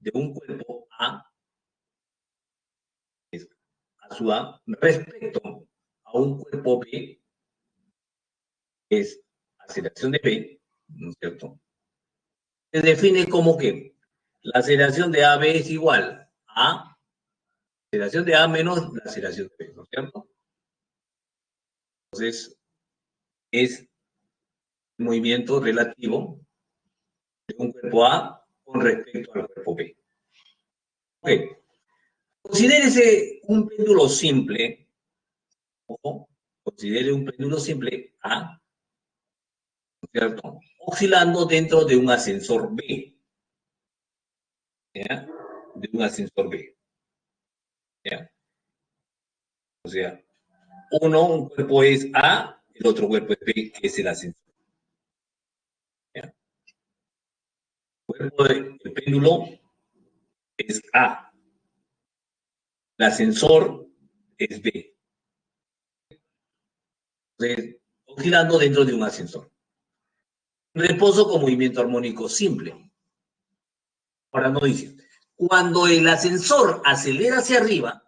de un cuerpo A es a su A respecto a un cuerpo B es aceleración de B, ¿no es cierto? Se define como que la aceleración de AB es igual a aceleración de A menos la aceleración de B, ¿no es cierto? Entonces, es el movimiento relativo de un cuerpo A con respecto al cuerpo B. Ok. Considérese un péndulo simple, ojo, considere un péndulo simple A, ¿cierto? Oscilando dentro de un ascensor B, ¿ya? De un ascensor B, ¿ya? O sea, un cuerpo es A, el otro cuerpo es B, que es el ascensor, ¿ya? El cuerpo del péndulo es A, el ascensor es B. Entonces, oscilando dentro de un ascensor. Reposo con movimiento armónico simple. Ahora no dice, cuando el ascensor acelera hacia arriba,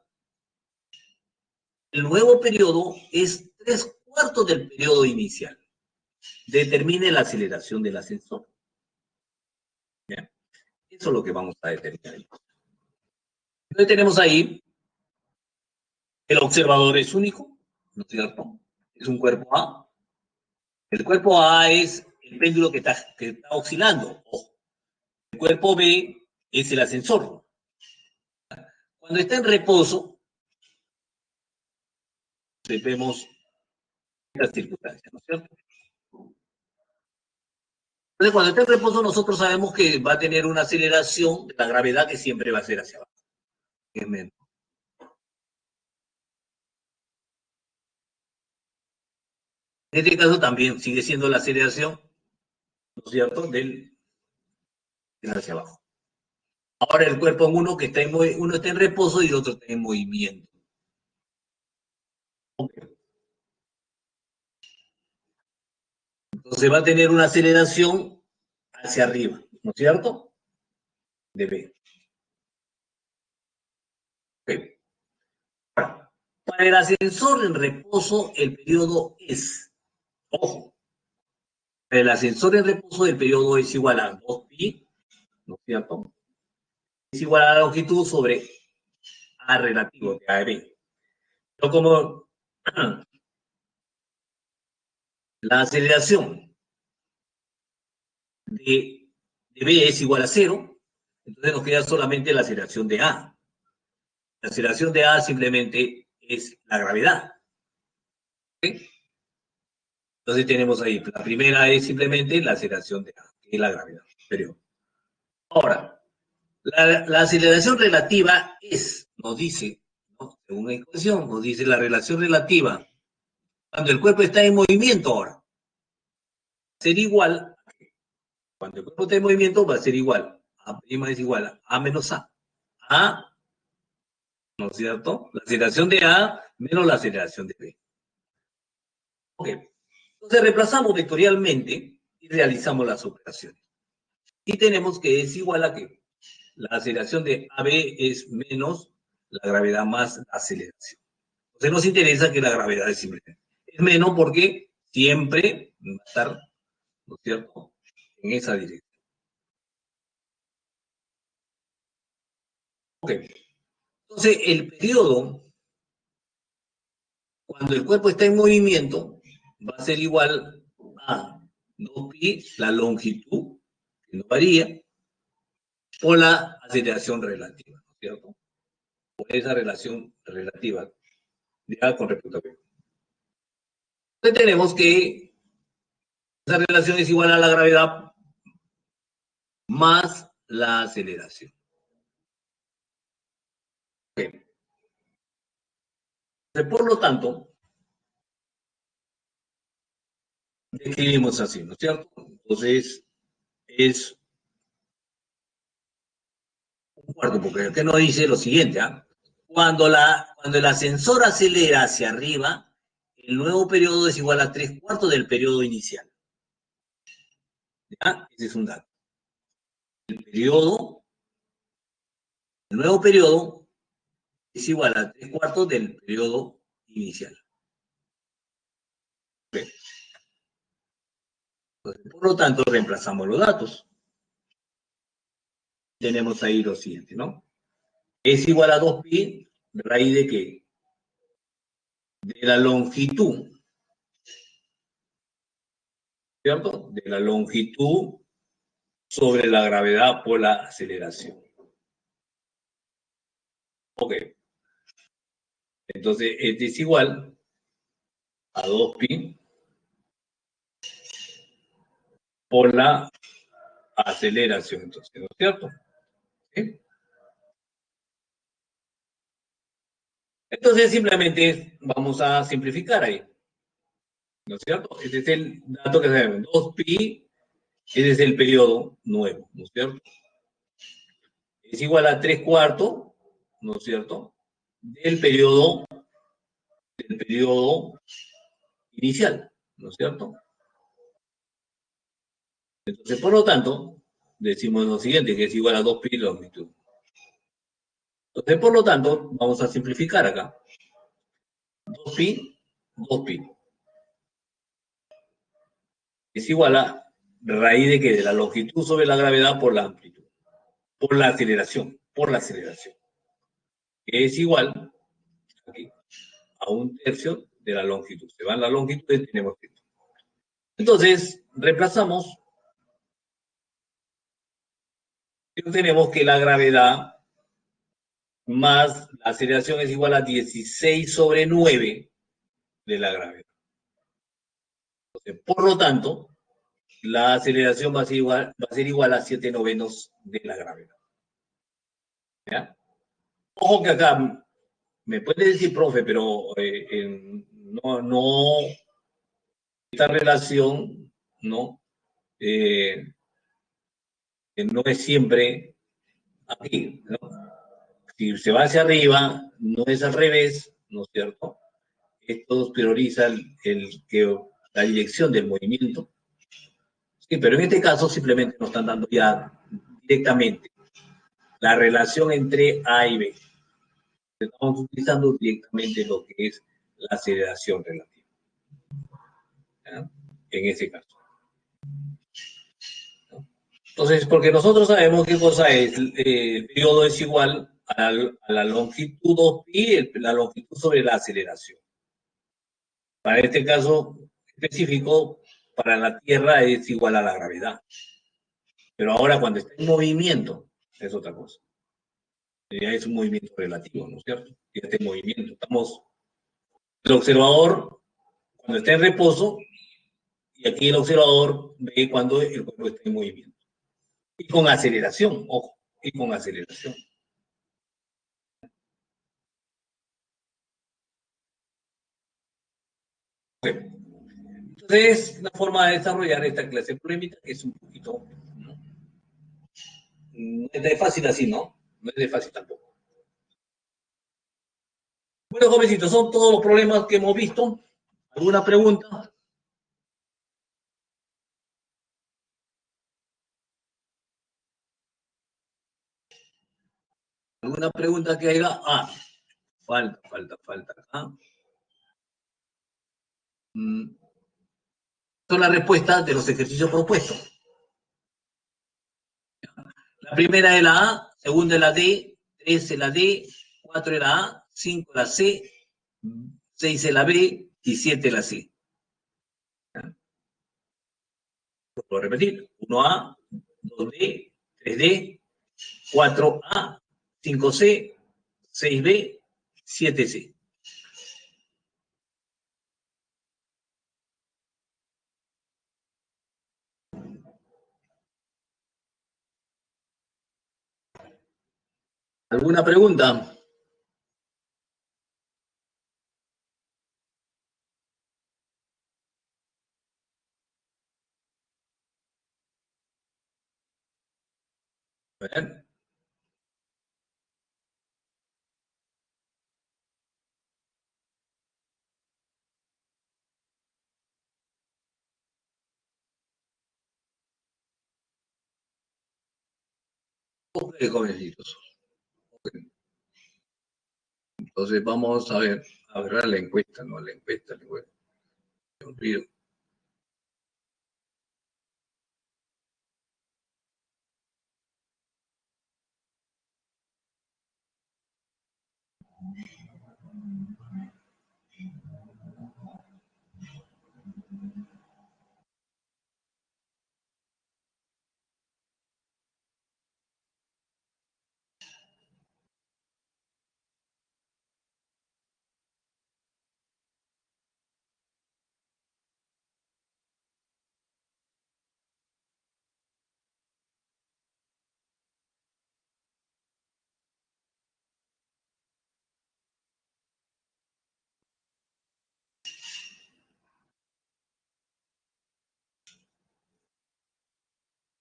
el nuevo periodo es 3/4 del periodo inicial. Determine la aceleración del ascensor. ¿Ya? Eso es lo que vamos a determinar. Entonces tenemos ahí, el observador es único, ¿no es cierto? Es un cuerpo A. El cuerpo A es el péndulo que está oscilando. Ojo. El cuerpo B es el ascensor. Cuando está en reposo, vemos estas circunstancias, ¿no es cierto? Entonces, cuando está en reposo, nosotros sabemos que va a tener una aceleración de la gravedad que siempre va a ser hacia abajo. Es menos. En este caso también sigue siendo la aceleración, ¿no es cierto?, del hacia abajo. Ahora el cuerpo en uno, que está uno está en reposo y el otro está en movimiento. Okay. Entonces va a tener una aceleración hacia arriba, ¿no es cierto? De B. Okay. Para el ascensor en reposo, el periodo es, ojo, el ascensor en reposo del periodo es igual a 2pi, ¿no es cierto? Es igual a la longitud sobre A relativo de AB. Pero como la aceleración de B es igual a 0, entonces nos queda solamente la aceleración de A. La aceleración de A simplemente es la gravedad. ¿Okay? Entonces tenemos ahí, la primera es simplemente la aceleración de A, que es la gravedad. Pero ahora, la aceleración relativa es, nos dice, ¿no?, según la ecuación, nos dice la relación relativa Cuando el cuerpo está en movimiento ahora, va a ser igual, cuando el cuerpo está en movimiento va a ser igual, A' es igual a A menos A. A, ¿no es cierto? La aceleración de A menos la aceleración de B. Ok. Entonces reemplazamos vectorialmente y realizamos las operaciones. Y tenemos que es igual a que la aceleración de AB es menos la gravedad más la aceleración. Entonces nos interesa que la gravedad es simplemente. Es menos porque siempre va a estar, ¿no es cierto?, en esa dirección. Ok. Entonces el periodo, cuando el cuerpo está en movimiento, va a ser igual a 2pi, la longitud, que no varía, por la aceleración relativa, ¿no es cierto? Por esa relación relativa de A con respecto a B. Entonces tenemos que esa relación es igual a la gravedad más la aceleración. Okay. Por lo tanto, escribimos así, ¿no es cierto? Entonces, es un cuarto, porque aquí nos dice lo siguiente, ¿ah? Cuando el ascensor acelera hacia arriba, el nuevo periodo es igual a 3/4 del periodo inicial. ¿Ya? Ese es un dato. El nuevo periodo es igual a 3/4 del periodo inicial. Okay. Entonces, por lo tanto, reemplazamos los datos. Tenemos ahí lo siguiente, ¿no? Es igual a 2pi, raíz de qué? De la longitud, ¿cierto? De la longitud sobre la gravedad por la aceleración. Ok. Entonces, este es igual a 2pi por la aceleración, entonces, ¿no es cierto? ¿Sí? Entonces, simplemente vamos a simplificar ahí, ¿no es cierto? Este es el dato que sabemos, 2pi, ese es el periodo nuevo, ¿no es cierto? Es igual a 3/4, ¿no es cierto?, del periodo inicial, ¿no es cierto? Entonces, por lo tanto, decimos lo siguiente, que es igual a 2pi longitud. Entonces, por lo tanto, vamos a simplificar acá. 2pi, 2pi. Es igual a raíz de que de la longitud sobre la gravedad por la amplitud. Por la aceleración. Que es igual, aquí, a 1/3 de la longitud. Se van las longitudes, tenemos que... Entonces, reemplazamos. Tenemos que la gravedad más la aceleración es igual a 16/9 de la gravedad. Entonces, por lo tanto, la aceleración va a ser igual a 7/9 de la gravedad. ¿Ya? Ojo que acá, me puede decir, profe, pero no, esta relación, ¿no? No es siempre aquí, ¿no? Si se va hacia arriba, no es al revés, ¿no es cierto? Esto prioriza la dirección del movimiento. Sí, pero en este caso simplemente nos están dando ya directamente la relación entre A y B. Estamos utilizando directamente lo que es la aceleración relativa. ¿Ya? En ese caso. ¿No? Entonces, porque nosotros sabemos qué cosa es, el periodo es igual a la longitud 2pi, la longitud sobre la aceleración. Para este caso específico, para la Tierra es igual a la gravedad. Pero ahora cuando está en movimiento, es otra cosa. Ya es un movimiento relativo, ¿no es cierto? Ya está en movimiento. El observador, cuando está en reposo, y aquí el observador ve cuando el cuerpo está en movimiento. Y con aceleración, ojo, y con aceleración. Entonces, una forma de desarrollar esta clase de problemita que es un poquito, ¿no? No es de fácil así, ¿no? No es de fácil tampoco. Bueno, jovencitos, son todos los problemas que hemos visto. ¿Alguna pregunta? ¿Alguna pregunta que haya? Ah, falta acá. Son las respuestas de los ejercicios propuestos. La primera es la A, segunda es la D, tres es la D, cuatro es la A, cinco la C, seis es la B y siete la C. Lo puedo repetir. 1A, 2D, 3D, 4A, 5C, 6B, 7C. ¿Alguna pregunta? A ver. Ok, jovencitos. Entonces vamos a ver la encuesta, no la encuesta, me olvido.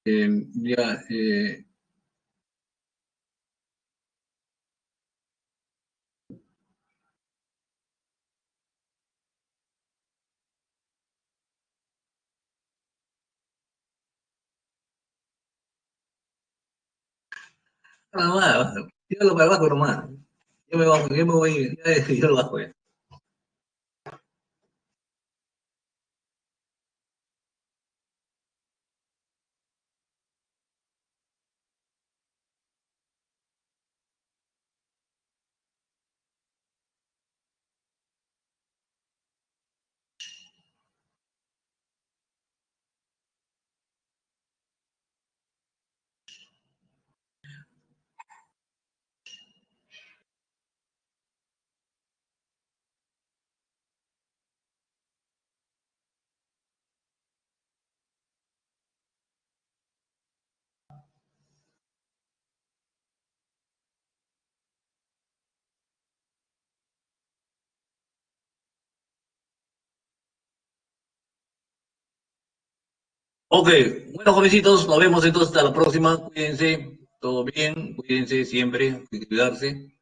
Ya, nada más, tíralo para abajo nomás. Yo me bajo, yo me voy, yo lo bajo ya. Ok, bueno, jovencitos, nos vemos entonces hasta la próxima. Cuídense, todo bien, cuídense siempre, cuidarse.